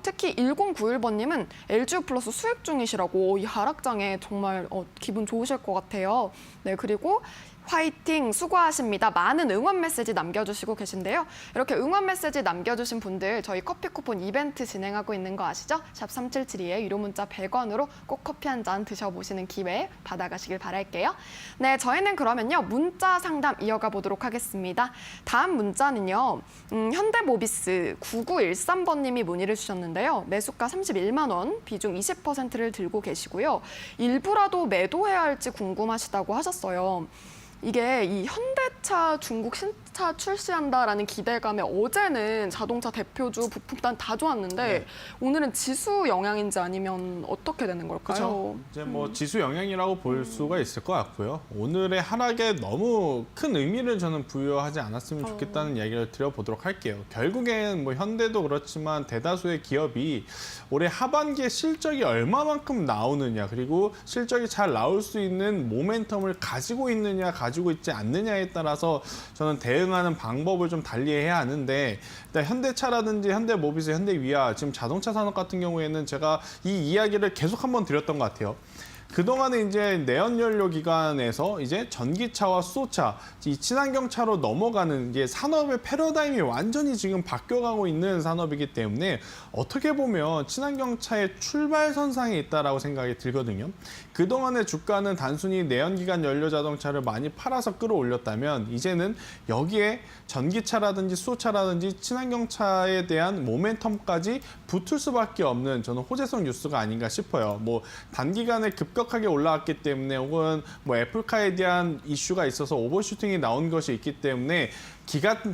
특히 1091번님은 LG 플러스 수익 중이시라고 이 하락장에 정말 기분 좋으실 것 같아요. 네, 그리고 화이팅 수고하십니다. 많은 응원 메시지 남겨주시고 계신데요. 이렇게 응원 메시지 남겨주신 분들 저희 커피 쿠폰 이벤트 진행하고 있는 거 아시죠? 샵 3772에 유료 문자 100원으로 꼭 커피 한 잔 드셔보시는 기회 받아가시길 바랄게요. 네, 저희는 그러면요. 문자 상담 이어가 보도록 하겠습니다. 다음 문자는요. 현대모비스 9913번님이 문의를 주셨는데요. 매수가 31만 원, 비중 20%를 들고 계시고요. 일부라도 매도해야 할지 궁금하시다고 하셨어요. 이게 이 현대차 중국 신차 출시한다라는 기대감에 어제는 자동차 대표주, 부품단 다 좋았는데 네. 오늘은 지수 영향인지 아니면 어떻게 되는 걸까요? 그렇죠. 이제 뭐 지수 영향이라고 볼 수가 있을 것 같고요. 오늘의 하락에 너무 큰 의미를 저는 부여하지 않았으면 좋겠다는 이야기를 드려보도록 할게요. 결국엔 뭐 현대도 그렇지만 대다수의 기업이 올해 하반기에 실적이 얼마만큼 나오느냐, 그리고 실적이 잘 나올 수 있는 모멘텀을 가지고 있느냐, 가지고 있지 않느냐에 따라서 저는 대응하는 방법을 좀 달리해야 하는데, 일단 현대차라든지 현대모비스, 현대위아, 지금 자동차 산업 같은 경우에는 제가 이 이야기를 계속 한번 드렸던 것 같아요. 그동안에 이제 내연연료 기관에서 이제 전기차와 수소차, 이 친환경차로 넘어가는 게 산업의 패러다임이 완전히 지금 바뀌어가고 있는 산업이기 때문에 어떻게 보면 친환경차의 출발선상에 있다라고 생각이 들거든요. 그동안의 주가는 단순히 내연기관 연료 자동차를 많이 팔아서 끌어올렸다면 이제는 여기에 전기차라든지 수소차라든지 친환경차에 대한 모멘텀까지 붙을 수밖에 없는 저는 호재성 뉴스가 아닌가 싶어요. 뭐 단기간에 급격하게 올라왔기 때문에 혹은 뭐 애플카에 대한 이슈가 있어서 오버슈팅이 나온 것이 있기 때문에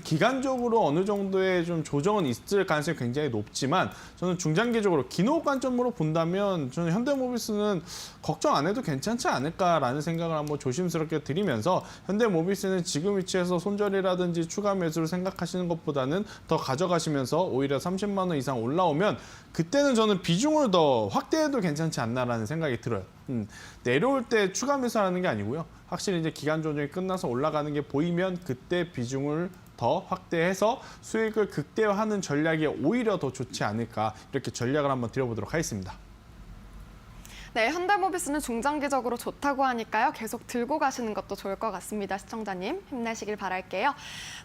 기간적으로 어느 정도의 좀 조정은 있을 가능성이 굉장히 높지만 저는 중장기적으로 기노 관점으로 본다면 저는 현대모비스는 걱정 안 해도 괜찮지 않을까라는 생각을 한번 조심스럽게 드리면서 현대모비스는 지금 위치에서 손절이라든지 추가 매수를 생각하시는 것보다는 더 가져가시면서 오히려 30만 원 이상 올라오면 그때는 저는 비중을 더 확대해도 괜찮지 않나라는 생각이 들어요. 내려올 때 추가 매수하는 게 아니고요. 확실히 이제 기간 조정이 끝나서 올라가는 게 보이면 그때 비중을 더 확대해서 수익을 극대화하는 전략이 오히려 더 좋지 않을까, 이렇게 전략을 한번 드려보도록 하겠습니다. 네, 현대모비스는 중장기적으로 좋다고 하니까요. 계속 들고 가시는 것도 좋을 것 같습니다. 시청자님 힘내시길 바랄게요.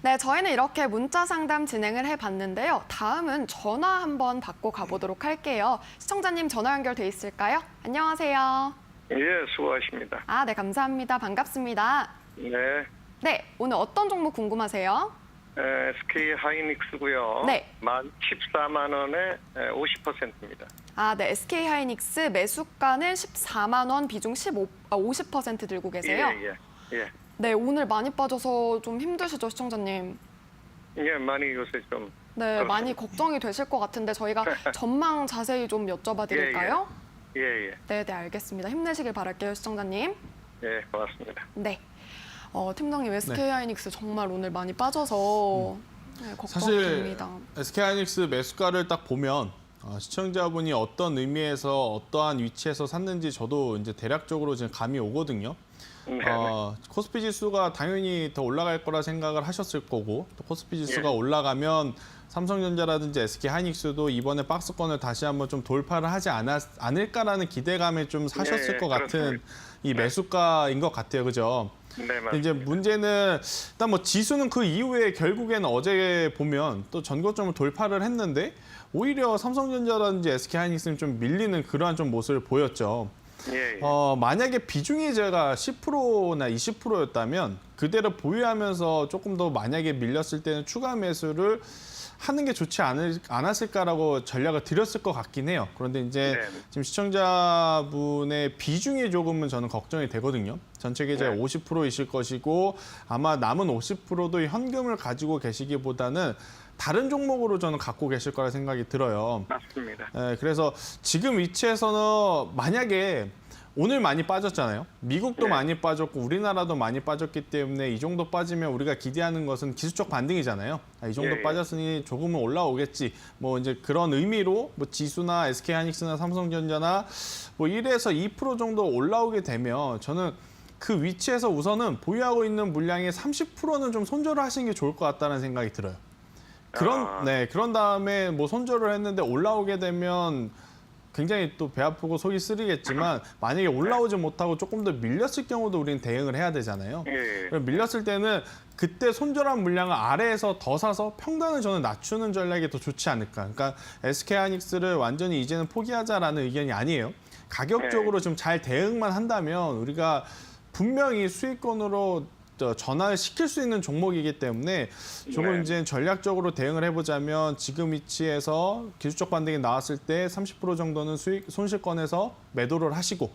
네, 저희는 이렇게 문자 상담 진행을 해봤는데요. 다음은 전화 한번 받고 가보도록 할게요. 시청자님 전화 연결돼 있을까요? 안녕하세요. 예, 수고하십니다. 네, 감사합니다. 반갑습니다. 네, 네, 오늘 어떤 종목 궁금하세요? SK 하이닉스고요. 네. 14만 원에 50%입니다. 네, SK 하이닉스 매수가는 14만 원, 비중 50% 들고 계세요. 예. 네, 오늘 많이 빠져서 좀 힘드시죠, 시청자님? 예, 많이 요새 좀. 네, 그렇습니다. 많이 걱정이 되실 것 같은데 저희가 전망 자세히 좀 여쭤봐 드릴까요? 예. 네, 알겠습니다. 힘내시길 바랄게요, 시청자님. 예, 고맙습니다. 네. 팀장님, SK 하이닉스 정말 오늘 많이 빠져서 네, 걱정됩니다. 사실 SK하이닉스 매수가를 딱 보면 시청자분이 어떤 의미에서 어떠한 위치에서 샀는지 저도 이제 대략적으로 지금 감이 오거든요. 네. 코스피 지수가 당연히 더 올라갈 거라 생각을 하셨을 거고, 또 코스피 지수가 예. 올라가면 삼성전자라든지 SK하이닉스도 이번에 박스권을 다시 한번 좀 돌파를 하지 않을까라는 기대감에 좀 사셨을 예, 것 같은 그렇습니다. 이 매수가인 것 같아요, 그죠? 네, 맞습니다. 이제 문제는 일단 뭐 지수는 그 이후에 결국에는 어제 보면 또 전고점을 돌파를 했는데 오히려 삼성전자라든지 SK하이닉스는 좀 밀리는 그러한 좀 모습을 보였죠. 예. 만약에 비중이 제가 10%나 20%였다면 그대로 보유하면서 조금 더 만약에 밀렸을 때는 추가 매수를 하는 게 좋지 않았을까라고 전략을 드렸을 것 같긴 해요. 그런데 이제 네. 지금 시청자분의 비중이 조금은 저는 걱정이 되거든요. 전체 계좌의 네. 50%이실 것이고 아마 남은 50%도 현금을 가지고 계시기보다는 다른 종목으로 저는 갖고 계실 거라 생각이 들어요. 맞습니다. 그래서 지금 위치에서는 만약에 오늘 많이 빠졌잖아요. 미국도 네. 많이 빠졌고 우리나라도 많이 빠졌기 때문에 이 정도 빠지면 우리가 기대하는 것은 기술적 반등이잖아요. 이 정도 예. 빠졌으니 조금은 올라오겠지. 뭐 이제 그런 의미로 뭐 지수나 SK하이닉스나 삼성전자나 뭐 1에서 2% 정도 올라오게 되면 저는 그 위치에서 우선은 보유하고 있는 물량의 30%는 좀 손절을 하시는 게 좋을 것 같다는 생각이 들어요. 그런 다음에 뭐 손절을 했는데 올라오게 되면 굉장히 또 배 아프고 속이 쓰리겠지만 만약에 올라오지 못하고 조금 더 밀렸을 경우도 우리는 대응을 해야 되잖아요. 예. 그럼 밀렸을 때는 그때 손절한 물량을 아래에서 더 사서 평단을 저는 낮추는 전략이 더 좋지 않을까. 그러니까 SK하이닉스를 완전히 이제는 포기하자라는 의견이 아니에요. 가격적으로 좀 잘 대응만 한다면 우리가 분명히 수익권으로 전환을 시킬 수 있는 종목이기 때문에 조금 네. 이제 전략적으로 대응을 해보자면 지금 위치에서 기술적 반등이 나왔을 때 30% 정도는 손실권에서 매도를 하시고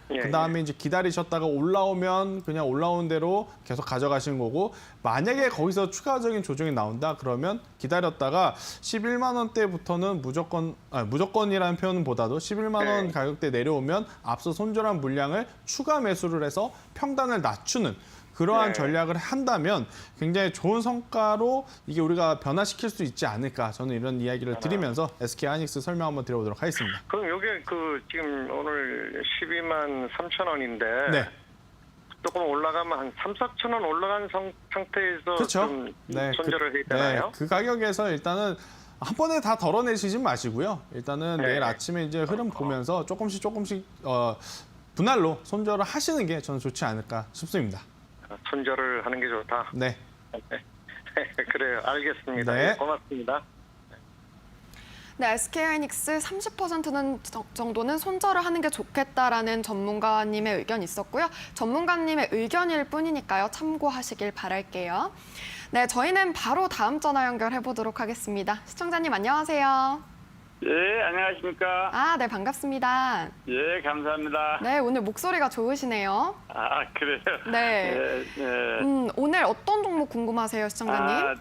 예. 그다음에 이제 기다리셨다가 올라오면 그냥 올라온 대로 계속 가져가시는 거고 만약에 거기서 추가적인 조정이 나온다 그러면 기다렸다가 11만 원대부터는 무조건이라는 표현보다도 11만 원 네. 가격대 내려오면 앞서 손절한 물량을 추가 매수를 해서 평단을 낮추는 그러한 네. 전략을 한다면 굉장히 좋은 성과로 이게 우리가 변화시킬 수 있지 않을까 저는 이런 이야기를 드리면서 SK하이닉스 설명 한번 드려보도록 하겠습니다. 그럼 요게 지금 오늘 12만 3천 원인데 네. 조금 올라가면 한 3, 4천 원 올라간 상태에서 그렇죠. 좀 네, 손절을 해야 되나요? 그 가격에서 일단은 한 번에 다 덜어내시지 마시고요. 일단은 네. 내일 아침에 이제 흐름 보면서 조금씩 분할로 손절을 하시는 게 저는 좋지 않을까 싶습니다. 손절을 하는 게 좋다. 네. 그래요. 알겠습니다. 네. 예, 고맙습니다. 네, SK하이닉스 30%는 정도는 손절을 하는 게 좋겠다라는 전문가님의 의견이 있었고요. 전문가님의 의견일 뿐이니까요. 참고하시길 바랄게요. 네, 저희는 바로 다음 전화 연결해 보도록 하겠습니다. 시청자님 안녕하세요. 예, 안녕하십니까. 아, 네, 반갑습니다. 예, 감사합니다. 네, 오늘 목소리가 좋으시네요. 아, 그래요? 네. 예, 예. 오늘 어떤 종목 궁금하세요, 시청자님?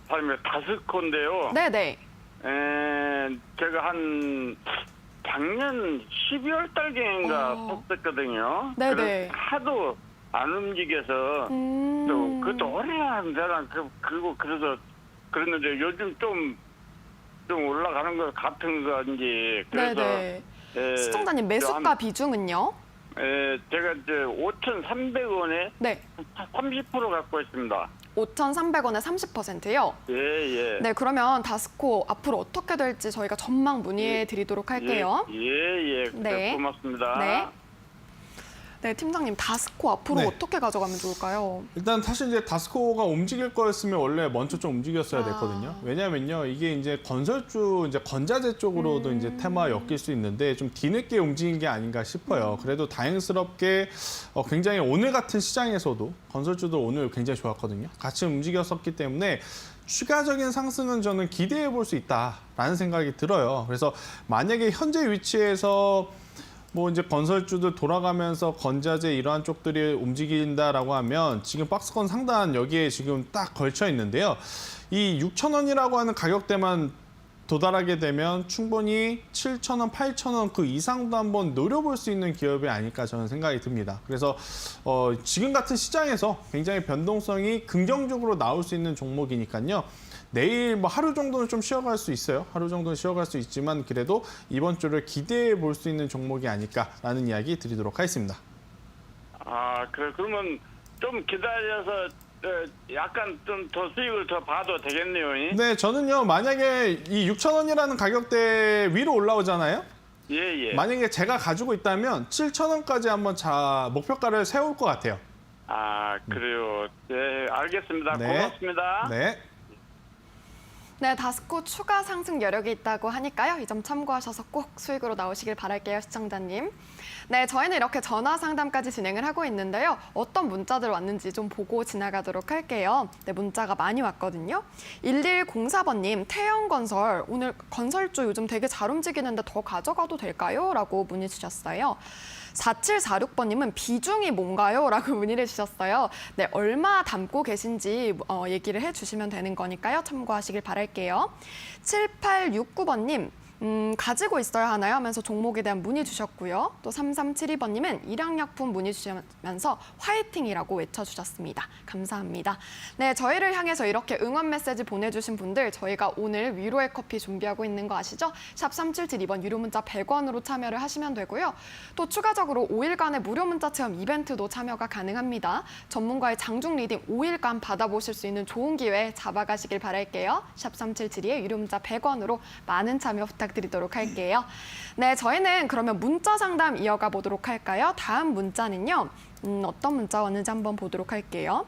바로 다스코인데요. 네네. 제가 한 작년 12월 달경인가 샀었거든요. 네네. 그래서 하도 안 움직여서 또 그것도 오래 한 데랑 그래서 그랬는데 요즘 좀 올라가는 것 같은 건지 그래서 네네. 예, 시청자님 매수가 비중은요? 제가 이제 5,300원에 네. 30% 갖고 있습니다. 5,300원에 30%요? 예. 네, 그러면 다스코 앞으로 어떻게 될지 저희가 전망 문의해 드리도록 할게요. 예. 네. 고맙습니다. 네. 네, 팀장님, 다스코 앞으로 네. 어떻게 가져가면 좋을까요? 일단 사실 이제 다스코가 움직일 거였으면 원래 먼저 좀 움직였어야 됐거든요. 왜냐면요, 이게 이제 건설주, 이제 건자재 쪽으로도 이제 테마 엮일 수 있는데 좀 뒤늦게 움직인 게 아닌가 싶어요. 그래도 다행스럽게 굉장히 오늘 같은 시장에서도 건설주도 오늘 굉장히 좋았거든요. 같이 움직였었기 때문에 추가적인 상승은 저는 기대해 볼 수 있다라는 생각이 들어요. 그래서 만약에 현재 위치에서 뭐 이제 건설주들 돌아가면서 건자재 이러한 쪽들이 움직인다라고 하면 지금 박스권 상단 여기에 지금 딱 걸쳐 있는데요. 이 6,000원이라고 하는 가격대만 도달하게 되면 충분히 7,000원, 8,000원 그 이상도 한번 노려볼 수 있는 기업이 아닐까 저는 생각이 듭니다. 그래서 지금 같은 시장에서 굉장히 변동성이 긍정적으로 나올 수 있는 종목이니까요. 내일 뭐 하루 정도는 좀 쉬어갈 수 있어요. 하루 정도는 쉬어갈 수 있지만 그래도 이번 주를 기대해 볼 수 있는 종목이 아닐까라는 이야기 드리도록 하겠습니다. 아, 그러면 좀 기다려서 약간 좀 더 수익을 더 봐도 되겠네요. 네, 저는요. 만약에 이 6,000원이라는 가격대 위로 올라오잖아요. 예. 만약에 제가 가지고 있다면 7,000원까지 한번 목표가를 세울 것 같아요. 아, 그래요. 네, 알겠습니다. 네. 고맙습니다. 네. 네, 다스코 추가 상승 여력이 있다고 하니까요. 이 점 참고하셔서 꼭 수익으로 나오시길 바랄게요, 시청자님. 네, 저희는 이렇게 전화 상담까지 진행을 하고 있는데요. 어떤 문자들 왔는지 좀 보고 지나가도록 할게요. 네, 문자가 많이 왔거든요. 1104번님, 태영건설, 오늘 건설주 요즘 되게 잘 움직이는데 더 가져가도 될까요? 라고 문의 주셨어요. 4746번님은 비중이 뭔가요? 라고 문의를 주셨어요. 네, 얼마 담고 계신지 얘기를 해주시면 되는 거니까요. 참고하시길 바랄게요. 7869번님. 가지고 있어야 하나요? 하면서 종목에 대한 문의 주셨고요. 또 3372번님은 일양약품 문의 주시면서 화이팅이라고 외쳐주셨습니다. 감사합니다. 네, 저희를 향해서 이렇게 응원 메시지 보내주신 분들 저희가 오늘 위로의 커피 준비하고 있는 거 아시죠? 샵 3772번 유료 문자 100원으로 참여를 하시면 되고요. 또 추가적으로 5일간의 무료 문자 체험 이벤트도 참여가 가능합니다. 전문가의 장중 리딩 5일간 받아보실 수 있는 좋은 기회 잡아가시길 바랄게요. 샵 3772의 유료 문자 100원으로 많은 참여 부탁드리도록 할게요. 네, 저희는 그러면 문자 상담 이어가 보도록 할까요? 다음 문자는요. 어떤 문자 왔는지 한번 보도록 할게요.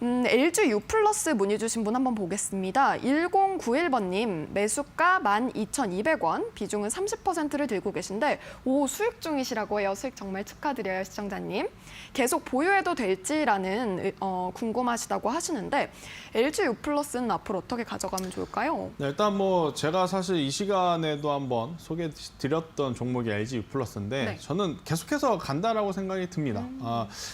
LG U 플러스 문의 주신 분 한번 보겠습니다. 1091번님, 매수가 12,200원, 비중은 30%를 들고 계신데 수익 중이시라고 해요. 수익 정말 축하드려요, 시청자님. 계속 보유해도 될지라는 궁금하시다고 하시는데 LG U 플러스는 앞으로 어떻게 가져가면 좋을까요? 네, 일단 뭐 제가 사실 이 시간에도 한번 소개드렸던 종목이 LG U 플러스인데 네. 저는 계속해서 간다라고 생각이 듭니다.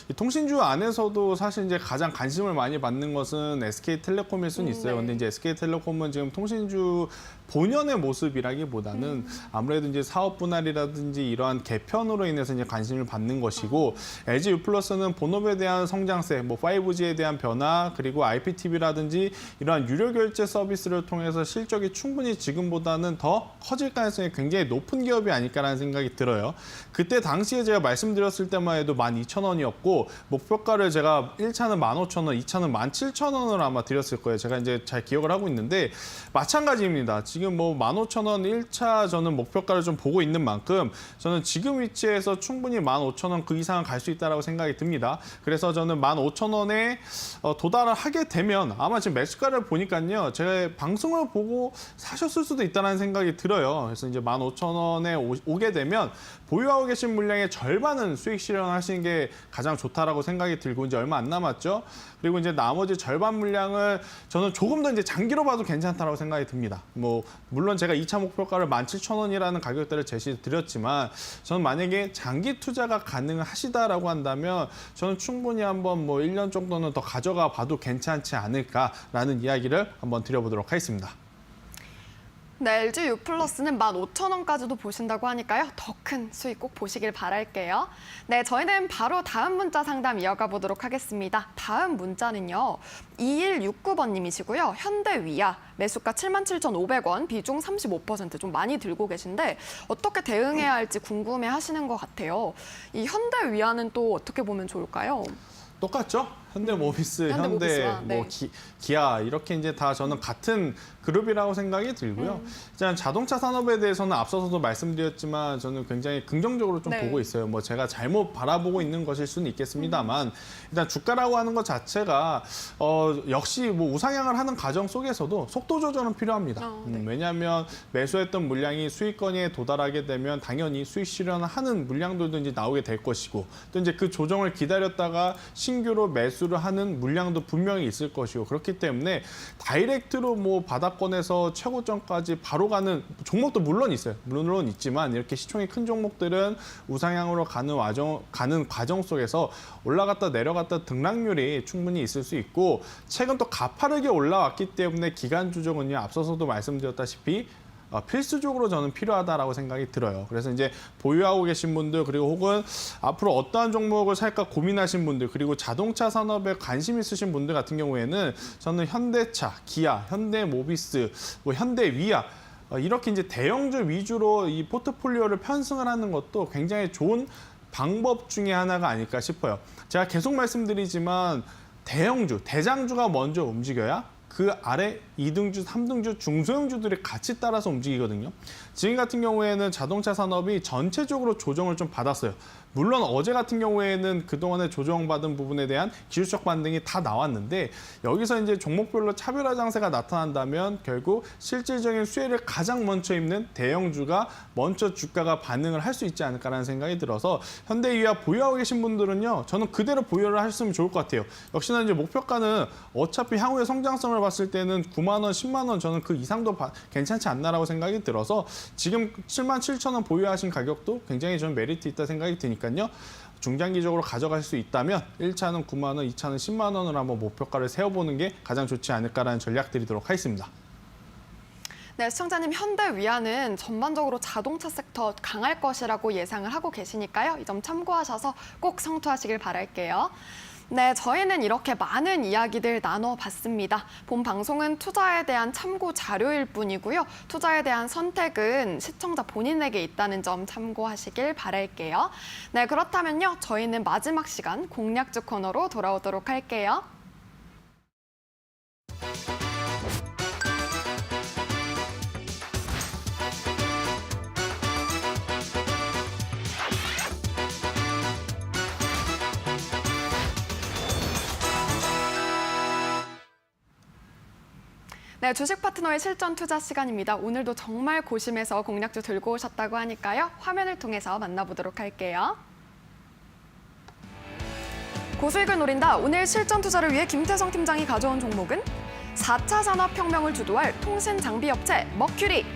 이 통신주 안에서도 사실 이제 가장 관심을 많이 받는 것은 SK텔레콤일 수는 있어요. 네. 근데 이제 SK텔레콤은 지금 통신주 본연의 모습이라기보다는 아무래도 이제 사업 분할이라든지 이러한 개편으로 인해서 이제 관심을 받는 것이고 LG U 플러스는 본업에 대한 성장세, 뭐 5G에 대한 변화, 그리고 IPTV라든지 이러한 유료 결제 서비스를 통해서 실적이 충분히 지금보다는 더 커질 가능성이 굉장히 높은 기업이 아닐까라는 생각이 들어요. 그때 당시에 제가 말씀드렸을 때만 해도 12,000원이었고 목표가를 제가 1차는 15,000원, 2차는 17,000원을 아마 드렸을 거예요. 제가 이제 잘 기억을 하고 있는데 마찬가지입니다. 지금 뭐 15,000원 1차 저는 목표가를 좀 보고 있는 만큼 저는 지금 위치에서 충분히 15,000원 그 이상은 갈 수 있다고 생각이 듭니다. 그래서 저는 15,000원에 도달을 하게 되면 아마 지금 매수가를 보니까요. 제가 방송을 보고 사셨을 수도 있다는 생각이 들어요. 그래서 이제 15,000원에 오게 되면 보유하고 계신 물량의 절반은 수익 실현하시는 게 가장 좋다라고 생각이 들고 이제 얼마 안 남았죠. 그리고 이제 나머지 절반 물량을 저는 조금 더 이제 장기로 봐도 괜찮다라고 생각이 듭니다. 뭐 물론 제가 2차 목표가를 17,000원이라는 가격대를 제시드렸지만 저는 만약에 장기 투자가 가능하시다라고 한다면 저는 충분히 한번 뭐 1년 정도는 더 가져가 봐도 괜찮지 않을까라는 이야기를 한번 드려보도록 하겠습니다. 네, LG U 플러스는 15,000원까지도 보신다고 하니까요. 더 큰 수익 꼭 보시길 바랄게요. 네, 저희는 바로 다음 문자 상담 이어가 보도록 하겠습니다. 다음 문자는요. 2169번님이시고요. 현대위아 매수가 77,500원, 비중 35% 좀 많이 들고 계신데 어떻게 대응해야 할지 궁금해 하시는 것 같아요. 이 현대위아는 또 어떻게 보면 좋을까요? 똑같죠? 현대모비스, 현대 현대모비스와, 뭐 네. 기아 이렇게 이제 다 저는 같은 그룹이라고 생각이 들고요. 일단 자동차 산업에 대해서는 앞서서도 말씀드렸지만 저는 굉장히 긍정적으로 좀 네. 보고 있어요. 뭐 제가 잘못 바라보고 있는 것일 수는 있겠습니다만 일단 주가라고 하는 것 자체가 역시 뭐 우상향을 하는 과정 속에서도 속도 조절은 필요합니다. 네. 왜냐하면 매수했던 물량이 수익권에 도달하게 되면 당연히 수익 실현하는 물량들도 이제 나오게 될 것이고 또 이제 그 조정을 기다렸다가 신규로 매수를 하는 물량도 분명히 있을 것이고 그렇기 때문에 다이렉트로 뭐 바닥권에서 최고점까지 바로 가는 종목도 물론 있어요. 물론 있지만 이렇게 시총이 큰 종목들은 우상향으로 가는 과정 속에서 올라갔다 내려갔다 등락률이 충분히 있을 수 있고 최근 또 가파르게 올라왔기 때문에 기간 조정은요 앞서서도 말씀드렸다시피 필수적으로 저는 필요하다라고 생각이 들어요. 그래서 이제 보유하고 계신 분들 그리고 혹은 앞으로 어떠한 종목을 살까 고민하신 분들 그리고 자동차 산업에 관심 있으신 분들 같은 경우에는 저는 현대차, 기아, 현대모비스, 뭐 현대위아 이렇게 이제 대형주 위주로 이 포트폴리오를 편승을 하는 것도 굉장히 좋은 방법 중에 하나가 아닐까 싶어요. 제가 계속 말씀드리지만 대형주, 대장주가 먼저 움직여야 그 아래 2등주, 3등주, 중소형주들이 같이 따라서 움직이거든요. 지금 같은 경우에는 자동차 산업이 전체적으로 조정을 좀 받았어요. 물론 어제 같은 경우에는 그동안에 조정받은 부분에 대한 기술적 반등이 다 나왔는데 여기서 이제 종목별로 차별화 장세가 나타난다면 결국 실질적인 수혜를 가장 먼저 입는 대형주가 먼저 주가가 반응을 할 수 있지 않을까라는 생각이 들어서 현대위아 보유하고 계신 분들은요, 저는 그대로 보유를 하셨으면 좋을 것 같아요. 역시나 이제 목표가는 어차피 향후의 성장성을 봤을 때는 9만 원, 10만 원 저는 그 이상도 괜찮지 않나라고 생각이 들어서 지금 77,000원 보유하신 가격도 굉장히 좀 메리트 있다 생각이 드니까요. 중장기적으로 가져갈 수 있다면 1차는 9만 원, 2차는 10만 원으로 한번 목표가를 세워보는 게 가장 좋지 않을까라는 전략 드리도록 하겠습니다. 네, 시청자님, 현대위아는 전반적으로 자동차 섹터 강할 것이라고 예상을 하고 계시니까요. 이 점 참고하셔서 꼭 성투하시길 바랄게요. 네, 저희는 이렇게 많은 이야기들 나눠봤습니다. 본 방송은 투자에 대한 참고 자료일 뿐이고요. 투자에 대한 선택은 시청자 본인에게 있다는 점 참고하시길 바랄게요. 네, 그렇다면요. 저희는 마지막 시간 공략주 코너로 돌아오도록 할게요. 네, 주식 파트너의 실전 투자 시간입니다. 오늘도 정말 고심해서 공략주 들고 오셨다고 하니까요. 화면을 통해서 만나보도록 할게요. 고수익을 노린다. 오늘 실전 투자를 위해 김태성 팀장이 가져온 종목은 4차 산업혁명을 주도할 통신장비업체 머큐리.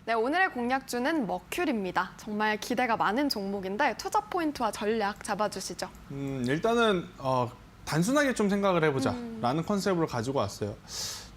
네, 오늘의 공략주는 머큐리입니다. 정말 기대가 많은 종목인데 투자 포인트와 전략 잡아주시죠. 일단은 단순하게 좀 생각을 해보자라는 컨셉으로 가지고 왔어요.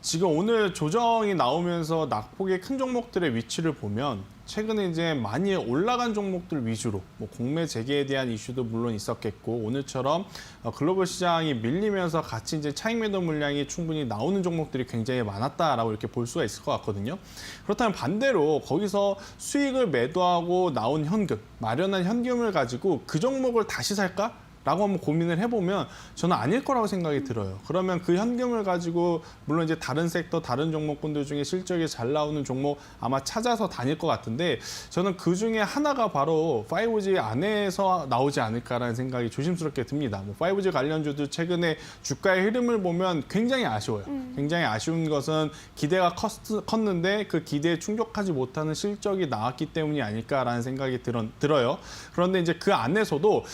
지금 오늘 조정이 나오면서 낙폭의 큰 종목들의 위치를 보면 최근에 이제 많이 올라간 종목들 위주로 뭐 공매 재개에 대한 이슈도 물론 있었겠고 오늘처럼 글로벌 시장이 밀리면서 같이 이제 차익 매도 물량이 충분히 나오는 종목들이 굉장히 많았다라고 이렇게 볼 수가 있을 것 같거든요. 그렇다면 반대로 거기서 수익을 매도하고 나온 현금, 마련한 현금을 가지고 그 종목을 다시 살까? 라고 한번 고민을 해보면 저는 아닐 거라고 생각이 들어요. 그러면 그 현금을 가지고 물론 이제 다른 섹터, 다른 종목군들 중에 실적이 잘 나오는 종목 아마 찾아서 다닐 것 같은데 저는 그 중에 하나가 바로 5G 안에서 나오지 않을까라는 생각이 조심스럽게 듭니다. 뭐 5G 관련주도 최근에 주가의 흐름을 보면 굉장히 아쉬워요. 굉장히 아쉬운 것은 기대가 컸는데 그 기대에 충족하지 못하는 실적이 나왔기 때문이 아닐까라는 생각이 들어요. 그런데 이제 그 안에서도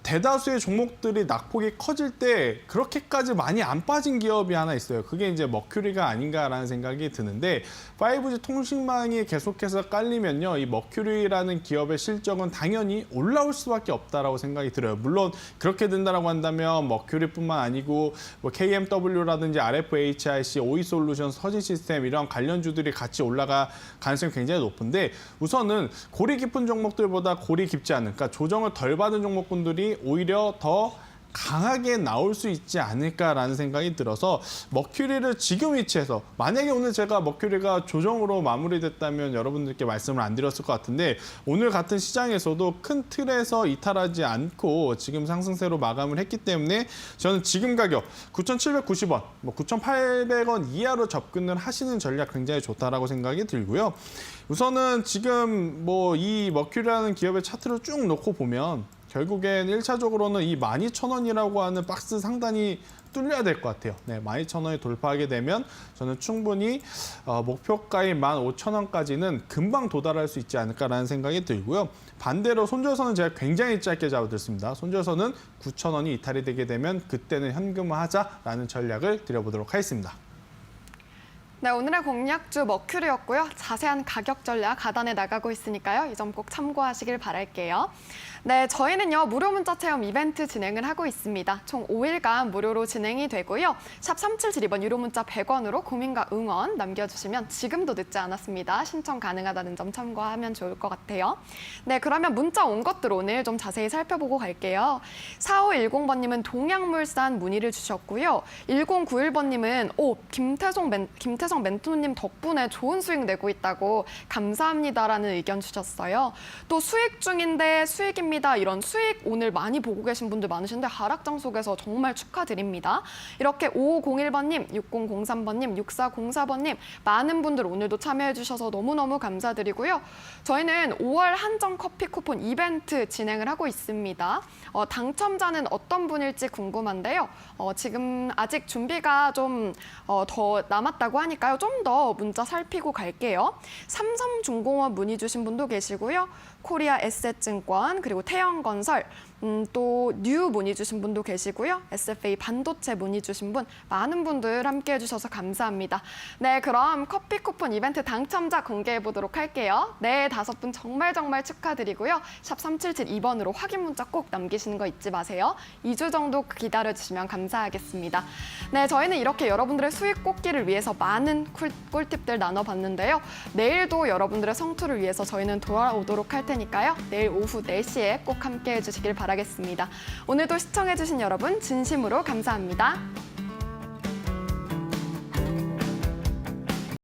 대다수의 종목들이 낙폭이 커질 때 그렇게까지 많이 안 빠진 기업이 하나 있어요. 그게 이제 머큐리가 아닌가라는 생각이 드는데 5G 통신망이 계속해서 깔리면요. 이 머큐리라는 기업의 실적은 당연히 올라올 수밖에 없다라고 생각이 들어요. 물론 그렇게 된다라고 한다면 머큐리뿐만 아니고 뭐 KMW라든지 RFHIC, OE솔루션, 서진시스템 이런 관련주들이 같이 올라갈 가능성이 굉장히 높은데 우선은 골이 깊은 종목들보다 골이 깊지 않은 그러니까 조정을 덜 받은 종목군들이 오히려 더 강하게 나올 수 있지 않을까라는 생각이 들어서 머큐리를 지금 위치에서 만약에 오늘 제가 머큐리가 조정으로 마무리됐다면 여러분들께 말씀을 안 드렸을 것 같은데 오늘 같은 시장에서도 큰 틀에서 이탈하지 않고 지금 상승세로 마감을 했기 때문에 저는 지금 가격 9,790원, 뭐 9,800원 이하로 접근을 하시는 전략 굉장히 좋다라고 생각이 들고요. 우선은 지금 뭐 이 머큐리라는 기업의 차트를 쭉 놓고 보면 결국엔 1차적으로는 이 12,000원이라고 하는 박스 상단이 뚫려야 될 것 같아요. 네, 12,000원이 돌파하게 되면 저는 충분히 목표가인 15,000원까지는 금방 도달할 수 있지 않을까라는 생각이 들고요. 반대로 손절선은 제가 굉장히 짧게 잡아뒀습니다. 손절선은 9,000원이 이탈이 되게 되면 그때는 현금화하자라는 전략을 드려보도록 하겠습니다. 네, 오늘의 공략주 머큐리였고요. 자세한 가격 전략 하단에 나가고 있으니까요. 이 점 꼭 참고하시길 바랄게요. 네, 저희는요, 무료 문자 체험 이벤트 진행을 하고 있습니다. 총 5일간 무료로 진행이 되고요. 샵 3772번 유료 문자 100원으로 고민과 응원 남겨주시면 지금도 늦지 않았습니다. 신청 가능하다는 점 참고하면 좋을 것 같아요. 네, 그러면 문자 온 것들 오늘 좀 자세히 살펴보고 갈게요. 4510번님은 동양물산 문의를 주셨고요. 1091번님은 김태성 멘토님 덕분에 좋은 수익 내고 있다고 감사합니다라는 의견 주셨어요. 또 수익 중인데 수익입니다. 이런 수익 오늘 많이 보고 계신 분들 많으신데 하락장 속에서 정말 축하드립니다. 이렇게 5501번님, 6003번님, 6404번님 많은 분들 오늘도 참여해 주셔서 너무너무 감사드리고요. 저희는 5월 한정 커피 쿠폰 이벤트 진행을 하고 있습니다. 당첨자는 어떤 분일지 궁금한데요. 지금 아직 준비가 좀 더 남았다고 하니까요. 좀 더 문자 살피고 갈게요. 삼성중공업 문의 주신 분도 계시고요. 코리아 에셋증권 그리고 태영건설 또 뉴 문의 주신 분도 계시고요. SFA 반도체 문의 주신 분 많은 분들 함께해 주셔서 감사합니다. 네, 그럼 커피 쿠폰 이벤트 당첨자 공개해 보도록 할게요. 네, 5분 정말 축하드리고요. 샵 3772번으로 확인 문자 꼭 남기시는 거 잊지 마세요. 2주 정도 기다려주시면 감사하겠습니다. 네, 저희는 이렇게 여러분들의 수익 꽂기를 위해서 많은 꿀팁들 나눠봤는데요. 내일도 여러분들의 성투를 위해서 저희는 돌아오도록 할 테니까요. 내일 오후 4시에 꼭 함께해 주시길 바라겠습니다. 오늘도 시청해주신 여러분 진심으로 감사합니다.